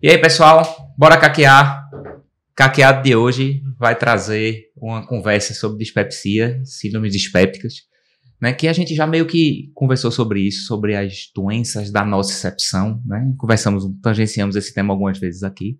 E aí, pessoal, bora caquear. Caqueado de hoje vai trazer uma conversa sobre dispepsia, síndromes dispépticas, né? Que a gente já meio que conversou sobre isso, sobre as doenças da nocicepção, né? Tangenciamos esse tema algumas vezes aqui.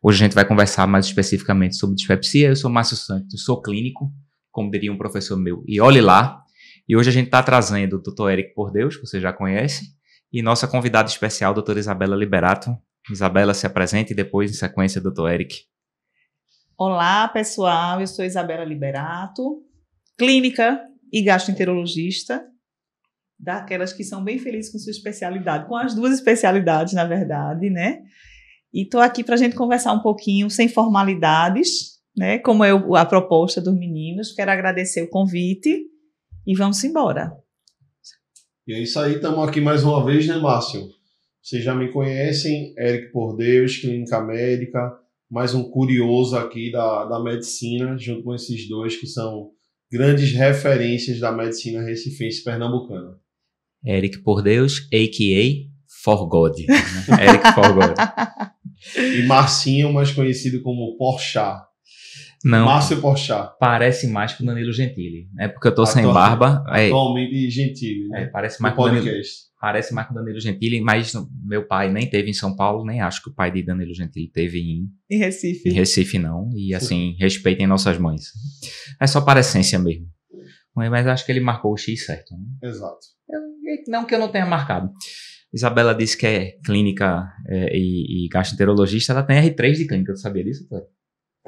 Hoje a gente vai conversar mais especificamente sobre dispepsia. Eu sou Márcio Santos, sou clínico, como diria um professor meu, e olhe lá. E hoje a gente está trazendo o Dr. Eric Por Deus, que você já conhece, e nossa convidada especial, doutora Isabela Liberato. Isabela, se apresente e depois, em sequência, Dr. Eric. Olá, pessoal. Eu sou Isabela Liberato, clínica e gastroenterologista, daquelas que são bem felizes com sua especialidade, com as duas especialidades, na verdade, né? E estou aqui para a gente conversar um pouquinho, sem formalidades, né? Como é a proposta dos meninos. Quero agradecer o convite e vamos embora. E é isso aí, estamos aqui mais uma vez, né, Márcio? Vocês já me conhecem, Eric Por Deus, clínica médica, mais um curioso aqui da medicina, junto com esses dois que são grandes referências da medicina recifense pernambucana. Eric Por Deus, a.k.a. For God. Né? Eric For God. E Marcinho, mais conhecido como Porchat. Não, Márcio Porchat. Parece mais com Danilo Gentili. É porque eu tô sem barba. Atualmente Gentili, né? Parece mais com Danilo. Parece mais com Danilo Gentili, mas meu pai nem teve em São Paulo, nem acho que o pai de Danilo Gentili teve em Recife. Em Recife, não. E assim, respeitem nossas mães. É só parecência mesmo. Mas acho que ele marcou o X certo. Né? Exato. Não que eu não tenha marcado. Isabela disse que é clínica e gastroenterologista, ela tem R3 de clínica. Tu sabia disso, Tânia?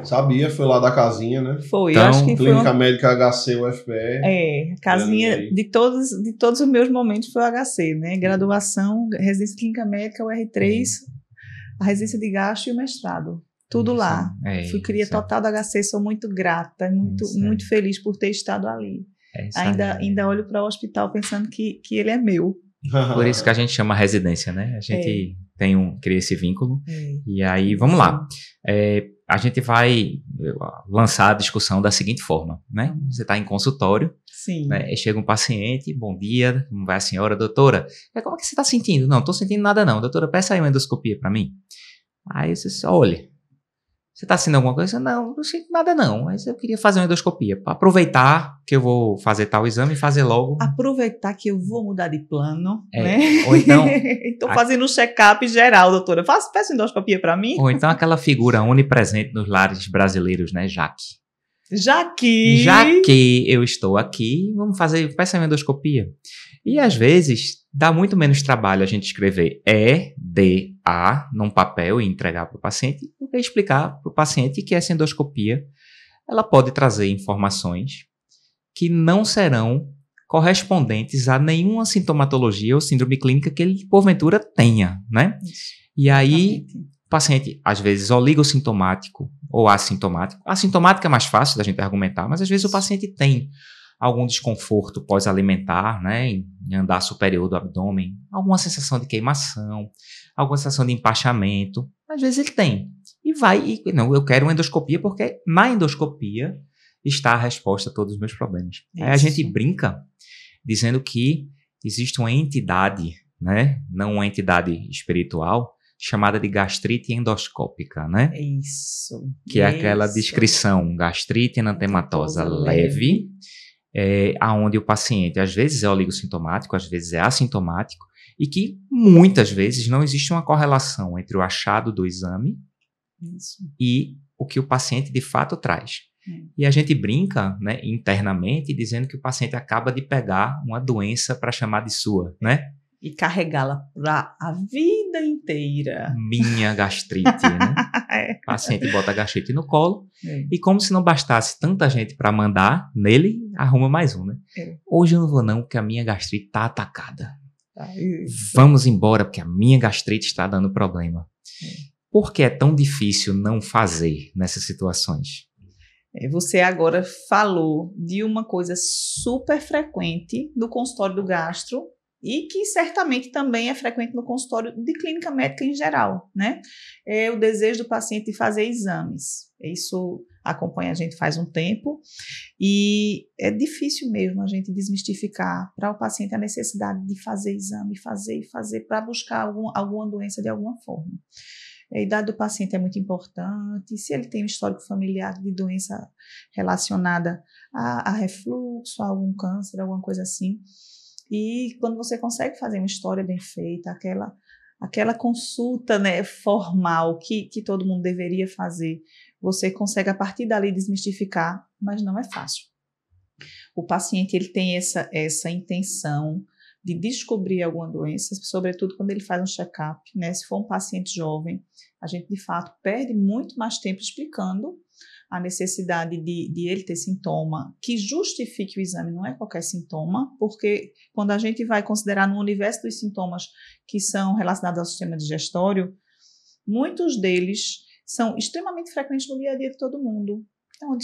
Sabia, foi lá da casinha, né? Foi, então, eu acho que Clínica foi Médica HC UFPE. a casinha de todos os meus momentos foi o HC, né? Graduação, residência clínica médica, o R3, a residência de gastro e o mestrado. Tudo lá. Fui cria total do HC, sou muito grata, muito feliz por ter estado ali. Ainda olho para o hospital pensando que ele é meu. Por isso que a gente chama residência, né? A gente cria esse vínculo. E aí, vamos lá. A gente vai lançar a discussão da seguinte forma, né? Você está em consultório, né? Chega um paciente, bom dia, como vai a senhora, doutora? Como é que você está sentindo? Não, estou sentindo nada não. Doutora, peça aí uma endoscopia para mim. Aí você diz, olha, você está sentindo alguma coisa? Não sinto nada não, mas eu queria fazer uma endoscopia, para aproveitar que eu vou fazer tal exame e fazer logo. Aproveitar que eu vou mudar de plano, né? Ou então... Estou fazendo um check-up geral, doutora. Peça endoscopia para mim? Ou então aquela figura onipresente nos lares brasileiros, né? Já que eu estou aqui, peça uma endoscopia. E às vezes dá muito menos trabalho a gente escrever EDA num papel e entregar para o paciente do que explicar para o paciente que essa endoscopia ela pode trazer informações que não serão correspondentes a nenhuma sintomatologia ou síndrome clínica que ele porventura tenha, né? E aí o paciente às vezes oligossintomático ou assintomático. Assintomático é mais fácil da gente argumentar, mas às vezes o paciente tem algum desconforto pós-alimentar, né, em andar superior do abdômen, alguma sensação de queimação, alguma sensação de empachamento, às vezes ele tem. Não, eu quero uma endoscopia porque na endoscopia está a resposta a todos os meus problemas. Aí a gente brinca dizendo que existe uma entidade, né, não uma entidade espiritual, chamada de gastrite endoscópica, né? Que é aquela descrição, gastrite enantematosa leve, aonde o paciente às vezes é oligossintomático, às vezes é assintomático, e que muitas vezes não existe uma correlação entre o achado do exame e o que o paciente de fato traz. E a gente brinca, né, internamente dizendo que o paciente acaba de pegar uma doença para chamar de sua, né? E carregá-la para a vida inteira. Minha gastrite, né? O paciente bota a gastrite no colo e como se não bastasse tanta gente para mandar nele, arruma mais um, né? Hoje eu não vou não, porque a minha gastrite está atacada. Vamos embora, porque a minha gastrite está dando problema. Por que é tão difícil não fazer nessas situações? Você agora falou de uma coisa super frequente no consultório do gastro, e que certamente também é frequente no consultório de clínica médica em geral, né? É o desejo do paciente de fazer exames. Isso acompanha a gente faz um tempo e é difícil mesmo a gente desmistificar para o paciente a necessidade de fazer exame, fazer para buscar alguma doença de alguma forma. A idade do paciente é muito importante, se ele tem um histórico familiar de doença relacionada a refluxo, a algum câncer, alguma coisa assim. E quando você consegue fazer uma história bem feita, aquela consulta, né, formal que todo mundo deveria fazer, você consegue a partir dali desmistificar, mas não é fácil. O paciente ele tem essa intenção de descobrir alguma doença, sobretudo quando ele faz um check-up, né? Se for um paciente jovem, a gente de fato perde muito mais tempo explicando a necessidade de ele ter sintoma que justifique o exame, não é qualquer sintoma, porque quando a gente vai considerar no universo dos sintomas que são relacionados ao sistema digestório, muitos deles são extremamente frequentes no dia a dia de todo mundo. Então,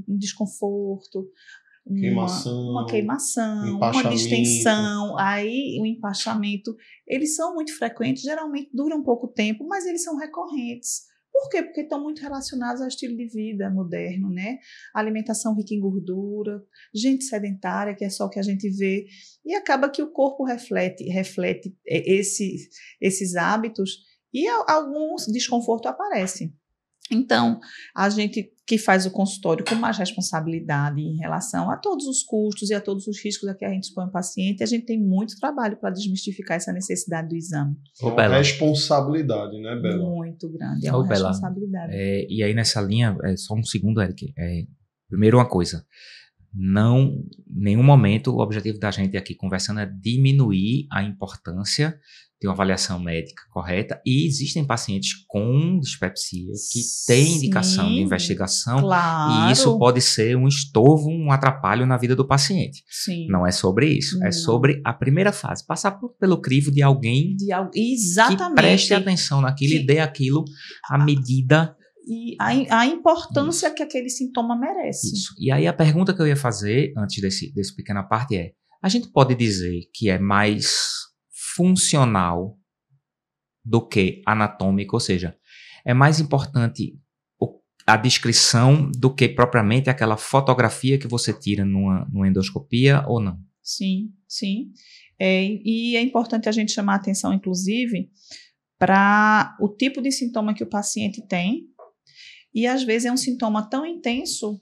um desconforto, uma queimação, uma distensão, aí o empachamento, eles são muito frequentes, geralmente duram pouco tempo, mas eles são recorrentes. Por quê? Porque estão muito relacionados ao estilo de vida moderno, né? Alimentação rica em gordura, gente sedentária, que é só o que a gente vê, e acaba que o corpo reflete esses hábitos e alguns desconfortos aparecem. Então, a gente que faz o consultório com mais responsabilidade em relação a todos os custos e a todos os riscos a que a gente expõe o paciente, a gente tem muito trabalho para desmistificar essa necessidade do exame. É uma responsabilidade, né, Bela? Muito grande, é uma responsabilidade. E aí nessa linha, só um segundo, Eric. Primeiro uma coisa, nenhum momento o objetivo da gente aqui conversando é diminuir a importância de uma avaliação médica correta, e existem pacientes com dispepsia que têm indicação de investigação, claro. E isso pode ser um estorvo, um atrapalho na vida do paciente. Sim. Não é sobre isso, é sobre a primeira fase, passar pelo crivo de alguém Exatamente. que preste atenção naquilo e dê aquilo à medida. E a importância que aquele sintoma merece. Isso. E aí a pergunta que eu ia fazer antes desse pequena parte é, a gente pode dizer que é mais funcional do que anatômico, ou seja, é mais importante a descrição do que propriamente aquela fotografia que você tira numa endoscopia ou não? Sim, sim. E é importante a gente chamar a atenção, inclusive, para o tipo de sintoma que o paciente tem, e às vezes é um sintoma tão intenso,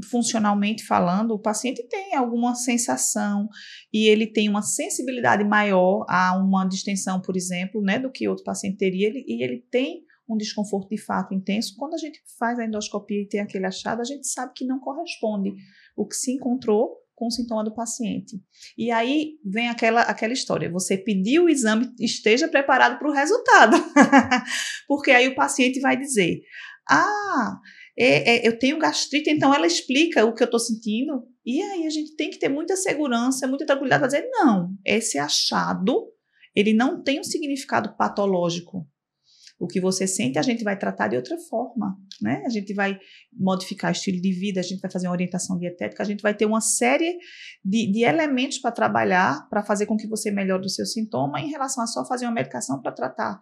funcionalmente falando, o paciente tem alguma sensação e ele tem uma sensibilidade maior a uma distensão, por exemplo, né, do que outro paciente teria, e ele tem um desconforto de fato intenso. Quando a gente faz a endoscopia e tem aquele achado, a gente sabe que não corresponde o que se encontrou com o sintoma do paciente. E aí vem aquela história, você pediu o exame, esteja preparado para o resultado, porque aí o paciente vai dizer, eu tenho gastrite, então ela explica o que eu estou sentindo, e aí a gente tem que ter muita segurança, muita tranquilidade para dizer, não, esse achado, ele não tem um significado patológico. O que você sente, a gente vai tratar de outra forma, né? A gente vai modificar o estilo de vida, a gente vai fazer uma orientação dietética, a gente vai ter uma série de elementos para trabalhar, para fazer com que você melhore o seu sintoma, em relação a só fazer uma medicação para tratar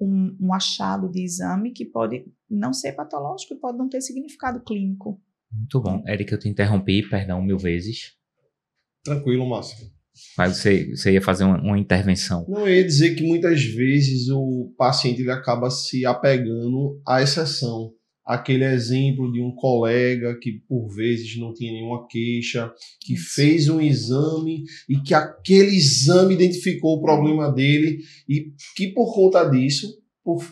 um achado de exame que pode não ser patológico e pode não ter significado clínico. Muito bom. Eric, eu te interrompi, perdão 1000 vezes. Tranquilo, Márcio. Mas você ia fazer uma intervenção. Não, eu ia dizer que muitas vezes o paciente ele acaba se apegando à exceção. Aquele exemplo de um colega que por vezes não tinha nenhuma queixa, que fez um exame e que aquele exame identificou o problema dele e que por conta disso,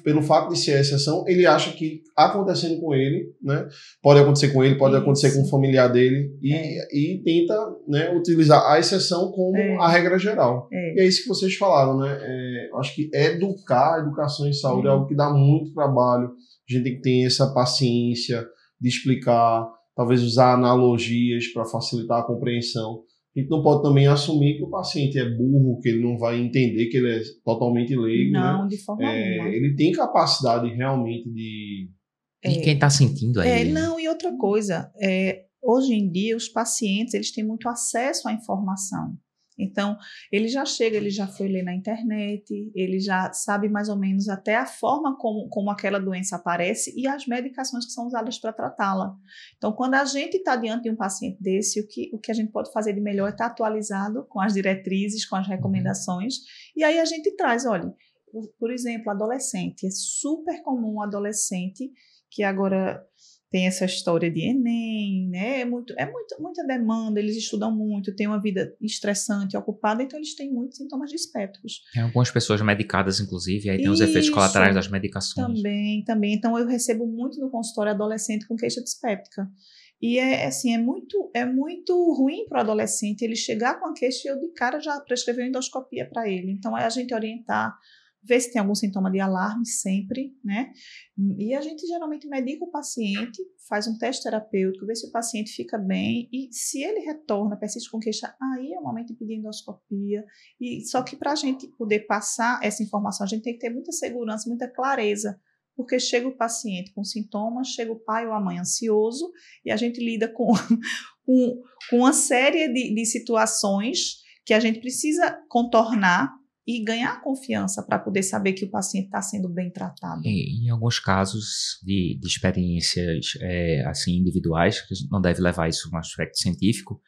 pelo fato de ser a exceção, ele acha que acontecendo com ele, né, pode acontecer com ele, pode acontecer com o familiar dele e tenta, né, utilizar a exceção como a regra geral. E é isso que vocês falaram, né? Acho que educação em saúde é algo que dá muito trabalho. A gente tem que ter essa paciência de explicar, talvez usar analogias para facilitar a compreensão. A gente não pode também assumir que o paciente é burro, que ele não vai entender, que ele é totalmente leigo. Não, né? De forma alguma. Ele tem capacidade realmente de... E quem está sentindo aí? Não, e outra coisa, hoje em dia os pacientes eles têm muito acesso à informação. Então, ele já chega, ele já foi ler na internet, ele já sabe mais ou menos até a forma como aquela doença aparece e as medicações que são usadas para tratá-la. Então, quando a gente está diante de um paciente desse, o que a gente pode fazer de melhor é estar atualizado com as diretrizes, com as recomendações, e aí a gente traz, olha, por exemplo, adolescente. É super comum o adolescente que agora tem essa história de Enem, né? Muita demanda, eles estudam muito, têm uma vida estressante, ocupada, então eles têm muitos sintomas dispépticos. Tem algumas pessoas medicadas, inclusive, aí tem os efeitos colaterais das medicações. Também. Então, eu recebo muito no consultório adolescente com queixa dispéptica. E é muito ruim para o adolescente ele chegar com a queixa e eu de cara já prescrever endoscopia para ele. Então, é a gente orientar, ver se tem algum sintoma de alarme sempre, né? E a gente geralmente medica o paciente, faz um teste terapêutico, vê se o paciente fica bem e se ele retorna, persiste com queixa, aí é o momento de pedir endoscopia. E só que para a gente poder passar essa informação, a gente tem que ter muita segurança, muita clareza, porque chega o paciente com sintomas, chega o pai ou a mãe ansioso e a gente lida com uma série de situações que a gente precisa contornar e ganhar confiança para poder saber que o paciente está sendo bem tratado. Em alguns casos de experiências assim, individuais, que a gente não deve levar isso no aspecto científico,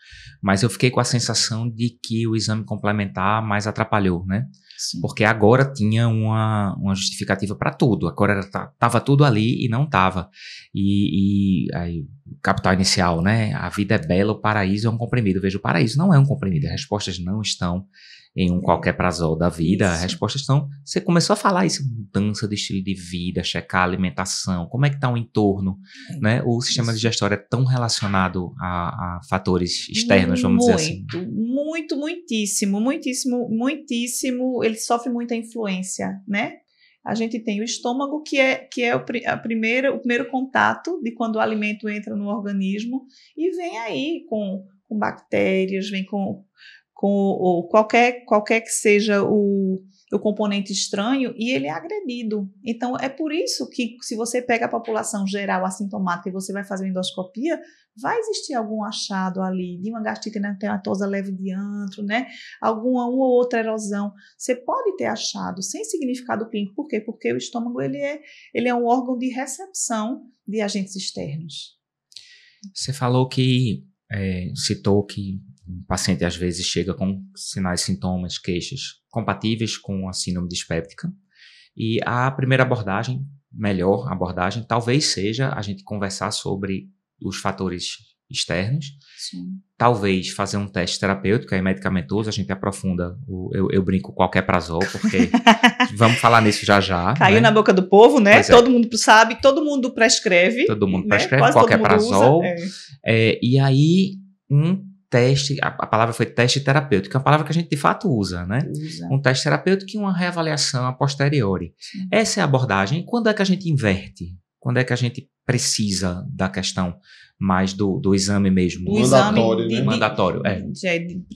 mas eu fiquei com a sensação de que o exame complementar mais atrapalhou, né? Sim. Porque agora tinha uma justificativa para tudo, agora estava tudo ali e não estava. E aí, capital inicial, né? A vida é bela, o paraíso é um comprimido. Veja, o paraíso não é um comprimido, as respostas não estão em um qualquer prazol da vida, as respostas estão... Você começou a falar isso, mudança de estilo de vida, checar a alimentação, como é que está o entorno, né? O sistema digestório é tão relacionado a fatores externos, vamos dizer assim. Muitíssimo. Ele sofre muita influência, né? A gente tem o estômago, que é o primeiro contato de quando o alimento entra no organismo e vem aí com bactérias, vem com qualquer que seja o componente estranho e ele é agredido. Então, é por isso que se você pega a população geral assintomática e você vai fazer uma endoscopia, vai existir algum achado ali de uma gastrite eritematosa leve de antro, né? Uma ou outra erosão. Você pode ter achado sem significado clínico. Por quê? Porque o estômago ele é um órgão de recepção de agentes externos. Você falou citou que o paciente às vezes chega com sinais, sintomas, queixas compatíveis com a síndrome dispéptica e a primeira abordagem, melhor abordagem, talvez seja a gente conversar sobre os fatores externos. Sim. Talvez fazer um teste terapêutico, medicamentoso, a gente aprofunda, eu brinco qualquer prazol, porque vamos falar nisso já. Caiu, né? Na boca do povo, né? Todo mundo sabe, todo mundo prescreve. Todo mundo prescreve, qualquer prazol. E aí, um teste, a palavra foi teste terapêutico, é uma palavra que a gente de fato usa, né? Um teste terapêutico e uma reavaliação a posteriori. Sim. Essa é a abordagem. Quando é que a gente inverte? Quando é que a gente precisa da questão mais do exame mesmo? Mandatório, né?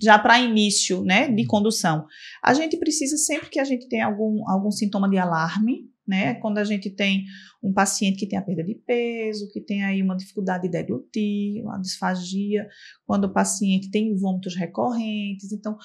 Já para início, né, de condução. A gente precisa sempre que a gente tem algum sintoma de alarme, né? Quando a gente tem um paciente que tem a perda de peso, que tem aí uma dificuldade de deglutir, uma disfagia, quando o paciente tem vômitos recorrentes, então,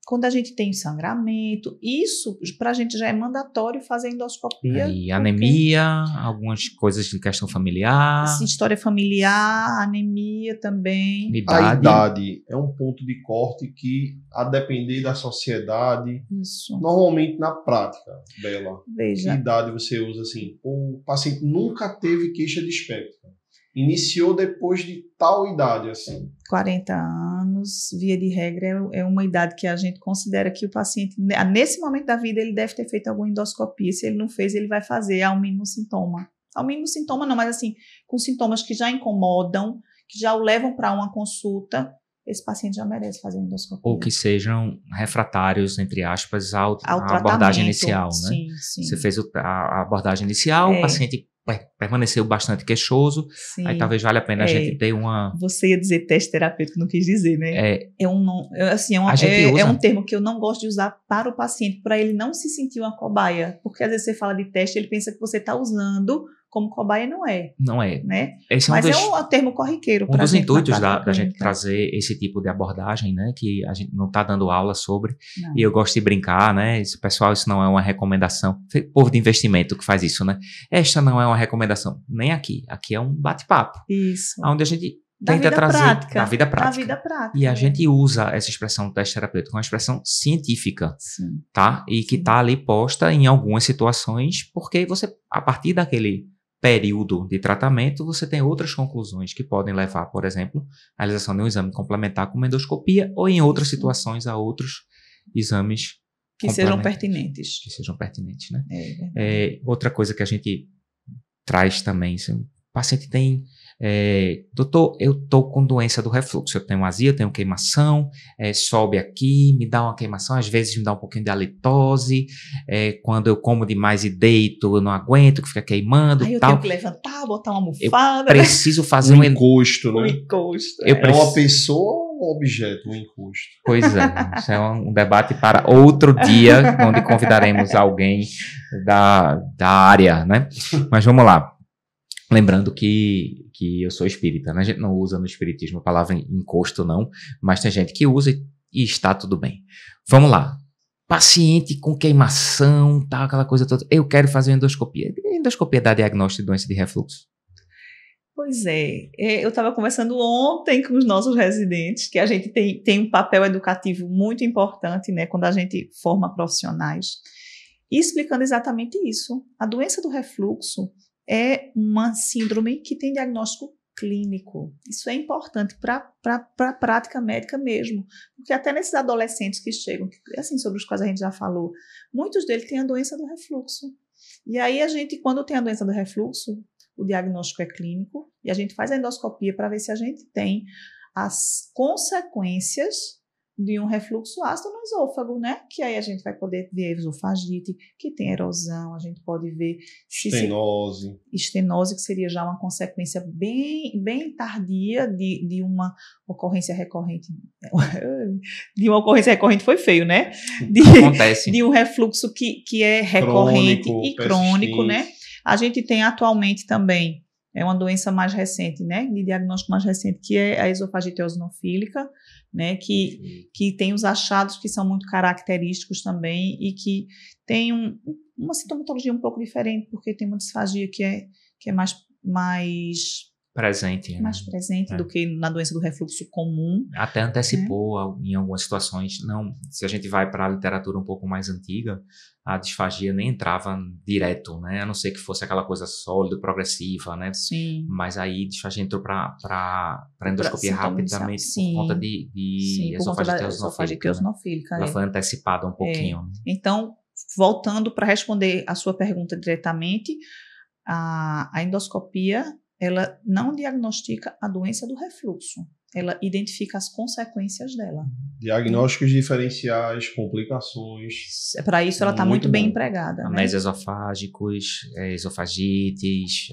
quando a gente tem sangramento, isso para a gente já é mandatório fazer endoscopia. E anemia, algumas coisas de questão familiar. Assim, história familiar, anemia também. A idade é um ponto de corte que, a depender da sociedade, isso. Normalmente na prática, Bela, veja. Que idade você usa assim? O paciente nunca teve queixa dispéptica. Iniciou depois de tal idade, assim. 40 anos, via de regra, é uma idade que a gente considera que o paciente, nesse momento da vida, ele deve ter feito alguma endoscopia. Se ele não fez, ele vai fazer ao mínimo sintoma. Ao mínimo sintoma não, mas assim, com sintomas que já incomodam, que já o levam para uma consulta, esse paciente já merece fazer endoscopia. Ou que sejam refratários, entre aspas, à abordagem inicial, né? Sim. Você fez a abordagem inicial, o paciente permaneceu bastante queixoso, sim. Aí talvez valha a pena a gente ter uma... Você ia dizer teste terapêutico, não quis dizer, né? É um termo que eu não gosto de usar para o paciente, para ele não se sentir uma cobaia, porque às vezes você fala de teste, ele pensa que você está usando como cobaia, não é. Não é. Né? Mas é um termo corriqueiro. Um dos intuitos da gente trazer esse tipo de abordagem, né, que a gente não está dando aula sobre, não. E eu gosto de brincar, né, pessoal, isso não é uma recomendação, povo de investimento que faz isso, né, esta não é uma recomendação, nem aqui é um bate-papo. Isso. Onde a gente Da tenta vida trazer prática. da vida Da prática. vida prática. E a gente usa essa expressão teste terapêutico, uma expressão científica, Sim. tá? E que Sim. está ali posta em algumas situações, porque você, a partir daquele período de tratamento, você tem outras conclusões que podem levar, por exemplo, à realização de um exame complementar com endoscopia ou em outras Isso. situações a outros exames Que sejam complementares, pertinentes. que sejam pertinentes, né? Verdade. Outra coisa que a gente traz também, se o paciente tem, doutor, eu tô com doença do refluxo, eu tenho azia, eu tenho queimação, sobe aqui, me dá uma queimação, às vezes me dá um pouquinho de halitose, quando eu como demais e deito, eu não aguento, que fica queimando Aí eu tal. tenho que levantar, botar uma almofada. Preciso fazer Um um encosto, O né? encosto. Eu É uma preciso- pessoa ou um objeto, um encosto? Pois é, isso é um debate para outro dia, onde convidaremos alguém da área, né? Mas vamos lá. Lembrando que eu sou espírita, né? A gente não usa no espiritismo a palavra encosto, não, mas tem gente que usa e está tudo bem. Vamos lá. Paciente com queimação, tal, aquela coisa toda. Eu quero fazer endoscopia. Endoscopia dá diagnóstico de doença de refluxo? Pois é, eu estava conversando ontem com os nossos residentes, que a gente tem um papel educativo muito importante, né, quando a gente forma profissionais, e explicando exatamente isso. A doença do refluxo é uma síndrome que tem diagnóstico clínico. Isso é importante para a prática médica mesmo, porque até nesses adolescentes que chegam, assim, sobre os quais a gente já falou, muitos deles têm a doença do refluxo. E aí a gente, quando tem a doença do refluxo, o diagnóstico é clínico e a gente faz a endoscopia para ver se a gente tem as consequências de um refluxo ácido no esôfago, né? Que aí a gente vai poder ver esofagite, que tem erosão, a gente pode ver estenose, que seria já uma consequência bem tardia de uma ocorrência recorrente. De uma ocorrência recorrente foi feio, né? Acontece. De um refluxo que é recorrente Crônico, e crônico, né? persistente. A gente tem atualmente também, é uma doença mais recente, né, de diagnóstico mais recente, que é a esofagite eosinofílica, né, que tem os achados que são muito característicos também e que tem uma sintomatologia um pouco diferente, porque tem uma disfagia que é mais Presente. mais presente do que na doença do refluxo comum. Até antecipou em algumas situações. Não, se a gente vai para a literatura um pouco mais antiga, a disfagia nem entrava direto, né? A não ser que fosse aquela coisa sólida, progressiva, né? Sim. Mas aí a disfagia entrou para endoscopia rapidamente Sim. por conta de esofagite eosinofílica. Ela foi antecipada um pouquinho. Então, voltando para responder a sua pergunta diretamente, a endoscopia ela não diagnostica a doença do refluxo, ela identifica as consequências dela. Diagnósticos diferenciais, complicações. Para isso ela está muito bem empregada. Anéis esofágicos, esofagites,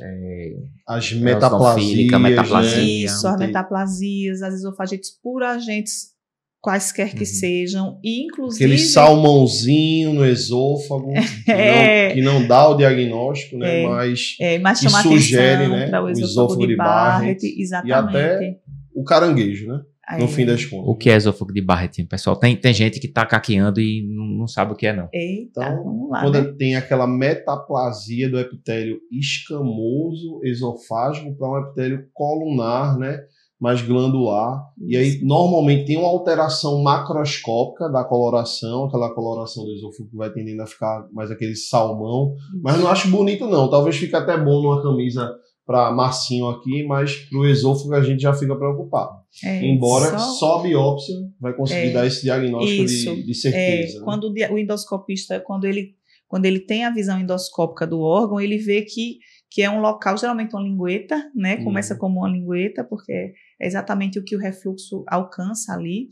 as metaplasias. Isso, as metaplasias, as esofagites por agentes quaisquer que sejam, e inclusive... Aquele salmãozinho no esôfago, que não dá o diagnóstico, né, mas que sugere, né, o esôfago de Barrett, exatamente. E até o caranguejo, né, no fim das contas. O que é esôfago de Barrett, pessoal? Tem gente que está caqueando e não sabe o que é, não. Eita, então, vamos lá, quando tem aquela metaplasia do epitélio escamoso esofágico para um epitélio colunar, né, mais glandular, e aí normalmente tem uma alteração macroscópica da coloração, aquela coloração do esôfago que vai tendendo a ficar mais aquele salmão, mas não acho bonito não, talvez fique até bom numa camisa para massinho aqui, mas pro esôfago a gente já fica preocupado. Embora só a biópsia vai conseguir dar esse diagnóstico de certeza. Né? Quando o endoscopista, quando ele tem a visão endoscópica do órgão, ele vê que é um local, geralmente uma lingueta, né? Começa como uma lingueta, porque é exatamente o que o refluxo alcança ali.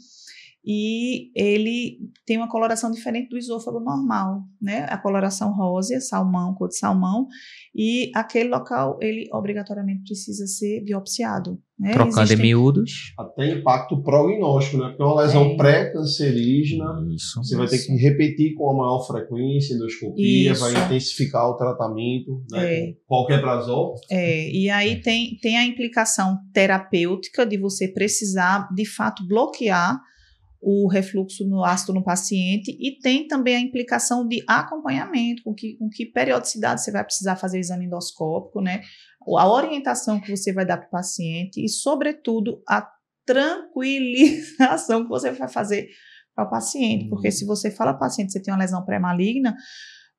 E ele tem uma coloração diferente do esôfago normal, né? A coloração rósea, salmão, cor de salmão, e aquele local, ele obrigatoriamente precisa ser biopsiado. Né? Trocando em miúdos. Até impacto prognóstico, né? Porque é uma lesão pré-cancerígena, você vai ter que repetir com a maior frequência, endoscopia, vai intensificar o tratamento, né? Com qualquer prazol. E aí tem a implicação terapêutica de você precisar, de fato, bloquear o refluxo no ácido no paciente, e tem também a implicação de acompanhamento, com que periodicidade você vai precisar fazer o exame endoscópico, né? a orientação que você vai dar para o paciente e, sobretudo, a tranquilização que você vai fazer para o paciente. Porque se você fala ao paciente que você tem uma lesão pré-maligna,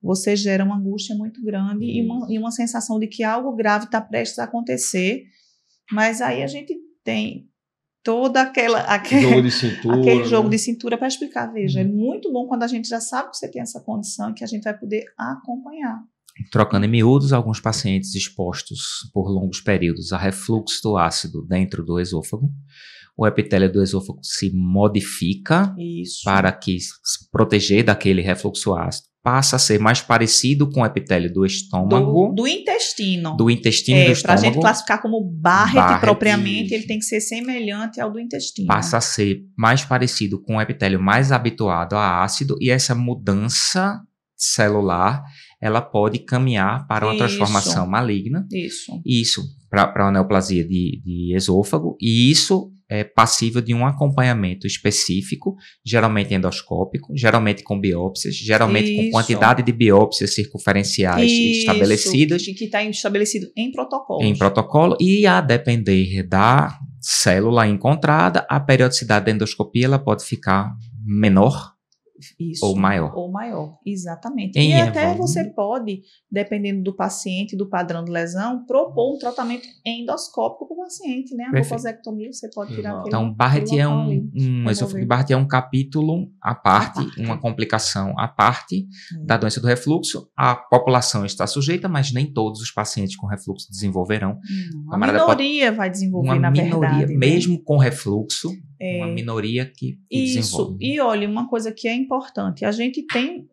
você gera uma angústia muito grande e uma sensação de que algo grave está prestes a acontecer. Mas aí a gente tem toda jogo de cintura, aquele jogo de cintura para explicar. Veja, é muito bom quando a gente já sabe que você tem essa condição e que a gente vai poder acompanhar. Trocando em miúdos, alguns pacientes expostos por longos períodos a refluxo do ácido dentro do esôfago, o epitélio do esôfago se modifica para que se proteger daquele refluxo ácido. Passa a ser mais parecido com o epitélio do estômago. Do intestino. Do intestino do estômago. Para a gente classificar como Barrett propriamente, ele tem que ser semelhante ao do intestino. Passa a ser mais parecido com o epitélio mais habituado a ácido, e essa mudança celular, ela pode caminhar para uma transformação maligna. Isso para uma neoplasia de esôfago, e isso é passível de um acompanhamento específico, geralmente endoscópico, geralmente com biópsias, geralmente com quantidade de biópsias circunferenciais estabelecidas. Que está estabelecido em protocolo. Em protocolo, e a depender da célula encontrada, a periodicidade da endoscopia ela pode ficar menor. Ou maior, exatamente. E até você pode, dependendo do paciente, do padrão de lesão, propor um tratamento endoscópico para o paciente, né? A mucosectomia, você pode tirar aquele... Então, Barrett esôfago de Barrett é um capítulo à parte, uma complicação à parte da doença do refluxo. A população está sujeita, mas nem todos os pacientes com refluxo desenvolverão. A minoria vai desenvolver, na verdade. Uma minoria, mesmo com refluxo, uma minoria que desenvolve. E olha, uma coisa que é importante, a gente tem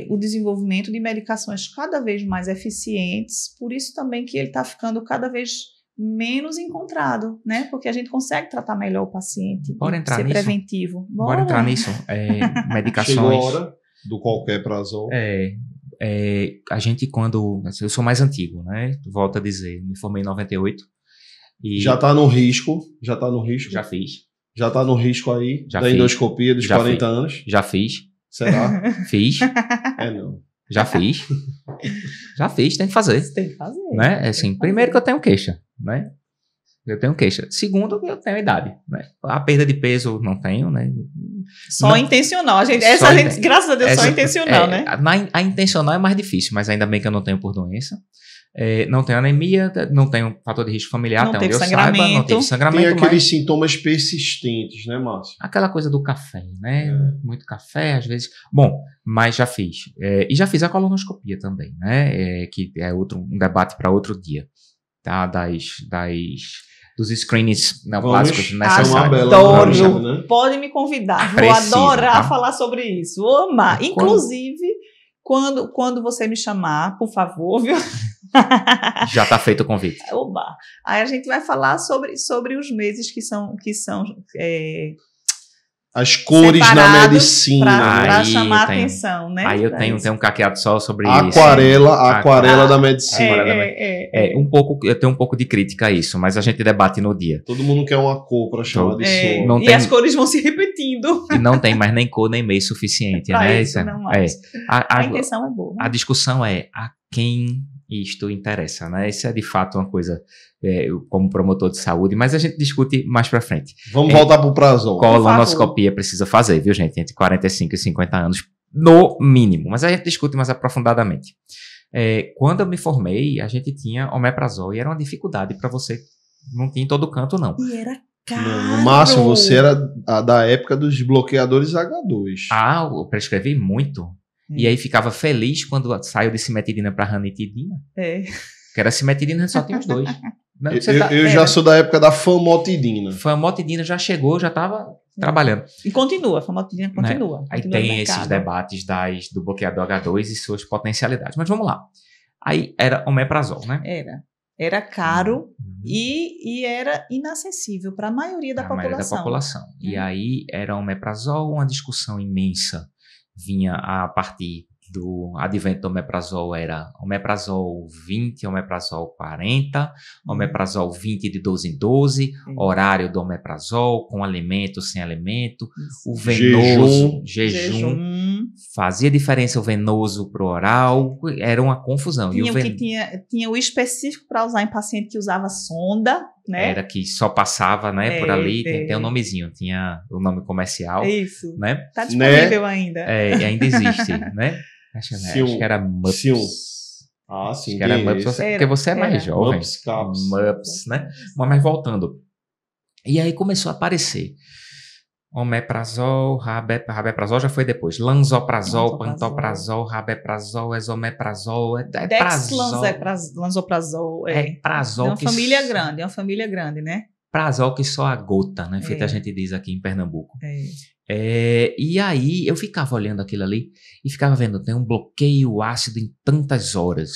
o desenvolvimento de medicações cada vez mais eficientes, por isso também que ele está ficando cada vez menos encontrado, né? Porque a gente consegue tratar melhor o paciente. Bora entrar ser nisso? Preventivo. Bora entrar nisso. Medicações... Chegou a hora do qualquer prazol. A gente quando... Eu sou mais antigo, né? Volto a dizer, me formei em 98. Já está no risco? Já fiz. Já está no risco aí da endoscopia dos 40 anos? Já fiz. Será? Fiz. Não. Já fiz. Tem que fazer. Tem que fazer. Né? Assim, primeiro que eu tenho queixa, né? Eu tenho queixa. Segundo, que eu tenho idade, né? A perda de peso não tenho, né? Só intencional. Graças a Deus, só intencional, né? A intencional é mais difícil, mas ainda bem que eu não tenho por doença. Não tenho anemia, não tenho fator de risco familiar, não teve sangramento. Não teve sangramento. Tem aqueles sintomas persistentes, né, Márcio? Aquela coisa do café, né? Muito café, às vezes. Bom, mas já fiz. E já fiz a colonoscopia também, né? Que é um debate para outro dia, tá? Dos screenings neoplásicos necessários. Adoro. Né? Pode me convidar. Vou adorar falar sobre isso. Vou amar. Inclusive, quando você me chamar, por favor, viu? Já está feito o convite. Oba. Aí a gente vai falar sobre os meses que são as cores na medicina. Para chamar a atenção, né? Aí eu tenho um caqueado só sobre aquarela da medicina. Eu tenho um pouco de crítica a isso, mas a gente debate no dia. Todo mundo quer uma cor para chamar de sua. E as cores vão se repetindo. E não tem mais nem cor nem meio suficiente, né? Isso não mais. A intenção é boa. A discussão é a quem isto interessa, né? Isso é de fato uma coisa, como promotor de saúde, mas a gente discute mais pra frente. Vamos voltar pro prazol. Colonoscopia precisa fazer, viu, gente? Entre 45 e 50 anos, no mínimo. Mas a gente discute mais aprofundadamente. Quando eu me formei, a gente tinha omeprazol e era uma dificuldade para você. Não tinha em todo canto, não. E era caro. No máximo, você era da época dos bloqueadores H2. Eu prescrevi muito. E aí ficava feliz quando saiu de cimetidina para ranitidina. Que era cimetidina, só tinha os dois. Não, eu já sou da época da famotidina. Famotidina já chegou, já estava trabalhando. E continua, a famotidina continua. Aí tem esses debates do bloqueador H2 e suas potencialidades. Mas vamos lá. Aí era omeprazol, né? Era caro e era inacessível para a maioria da população. E aí era omeprazol, uma discussão imensa. Vinha a partir do advento do omeprazol, era omeprazol 20, omeprazol 40, omeprazol 20 de 12 em 12, horário do omeprazol, com alimento, sem alimento, o venoso, jejum, Fazia diferença o venoso pro oral, era uma confusão. Tinha o específico para usar em paciente que usava sonda, né? Era que só passava, né, por ali, tem um nomezinho, tinha o nome comercial. Isso. Né? Tá disponível ainda. Ainda existe, né? Acho que era MUPS. Ah, sim. Acho que era MUPS, porque você é mais jovem. MUPS, né? Mas voltando. E aí começou a aparecer omeprazol, rabeprazol já foi depois, lanzoprazol, pantoprazol, rabeprazol, esomeprazol, lanzoprazol, prazol. É uma família grande, né? Prazol que só a gota, né? Feito a gente diz aqui em Pernambuco. E aí eu ficava olhando aquilo ali e ficava vendo, tem um bloqueio ácido em tantas horas.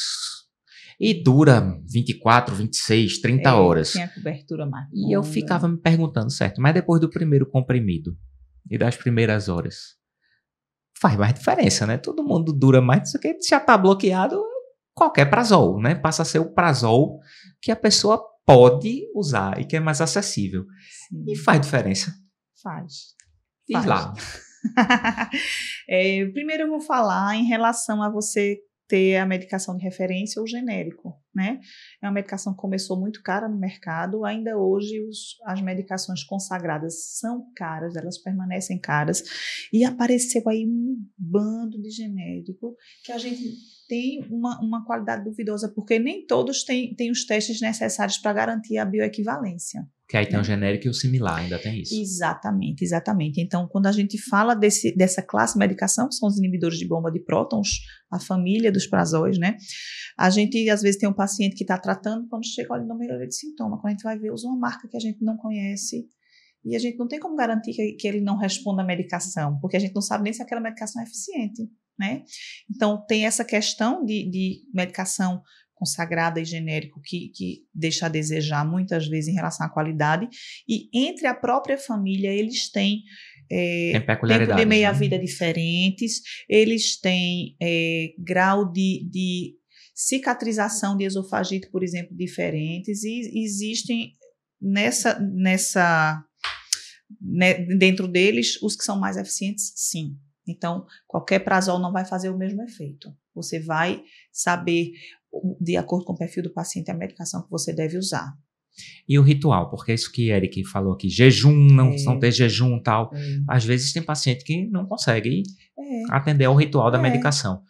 E dura 24, 26, 30 horas. Tinha cobertura mais. E eu ficava me perguntando, certo, mas depois do primeiro comprimido e das primeiras horas, faz mais diferença, né? Todo mundo dura mais do que já tá bloqueado qualquer prazol, né? Passa a ser o prazol que a pessoa pode usar e que é mais acessível. Sim. E faz diferença. Faz. Diz lá. Primeiro eu vou falar em relação a você ter a medicação de referência ou genérico, né? É uma medicação que começou muito cara no mercado, ainda hoje as medicações consagradas são caras, elas permanecem caras, e apareceu aí um bando de genérico que a gente tem uma qualidade duvidosa, porque nem todos têm os testes necessários para garantir a bioequivalência. Que aí tem o genérico e o similar, ainda tem isso. Exatamente. Então, quando a gente fala dessa classe de medicação, que são os inibidores de bomba de prótons, a família dos prazóis, né? A gente, às vezes, tem um paciente que está tratando, quando chega, olha, não melhoria de sintoma. Quando a gente vai ver, usa uma marca que a gente não conhece e a gente não tem como garantir que ele não responda à medicação, porque a gente não sabe nem se aquela medicação é eficiente, né? Então, tem essa questão de medicação consagrada e genérico que deixa a desejar muitas vezes em relação à qualidade, e entre a própria família eles têm tempo de meia-vida diferentes, eles têm grau de cicatrização de esofagite, por exemplo, diferentes, e existem dentro deles os que são mais eficientes, sim. Então, qualquer prazol não vai fazer o mesmo efeito. Você vai saber, de acordo com o perfil do paciente, a medicação que você deve usar. E o ritual, porque é isso que Eric falou aqui, jejum, não ter jejum e tal. Às vezes tem paciente que não consegue atender ao ritual da medicação.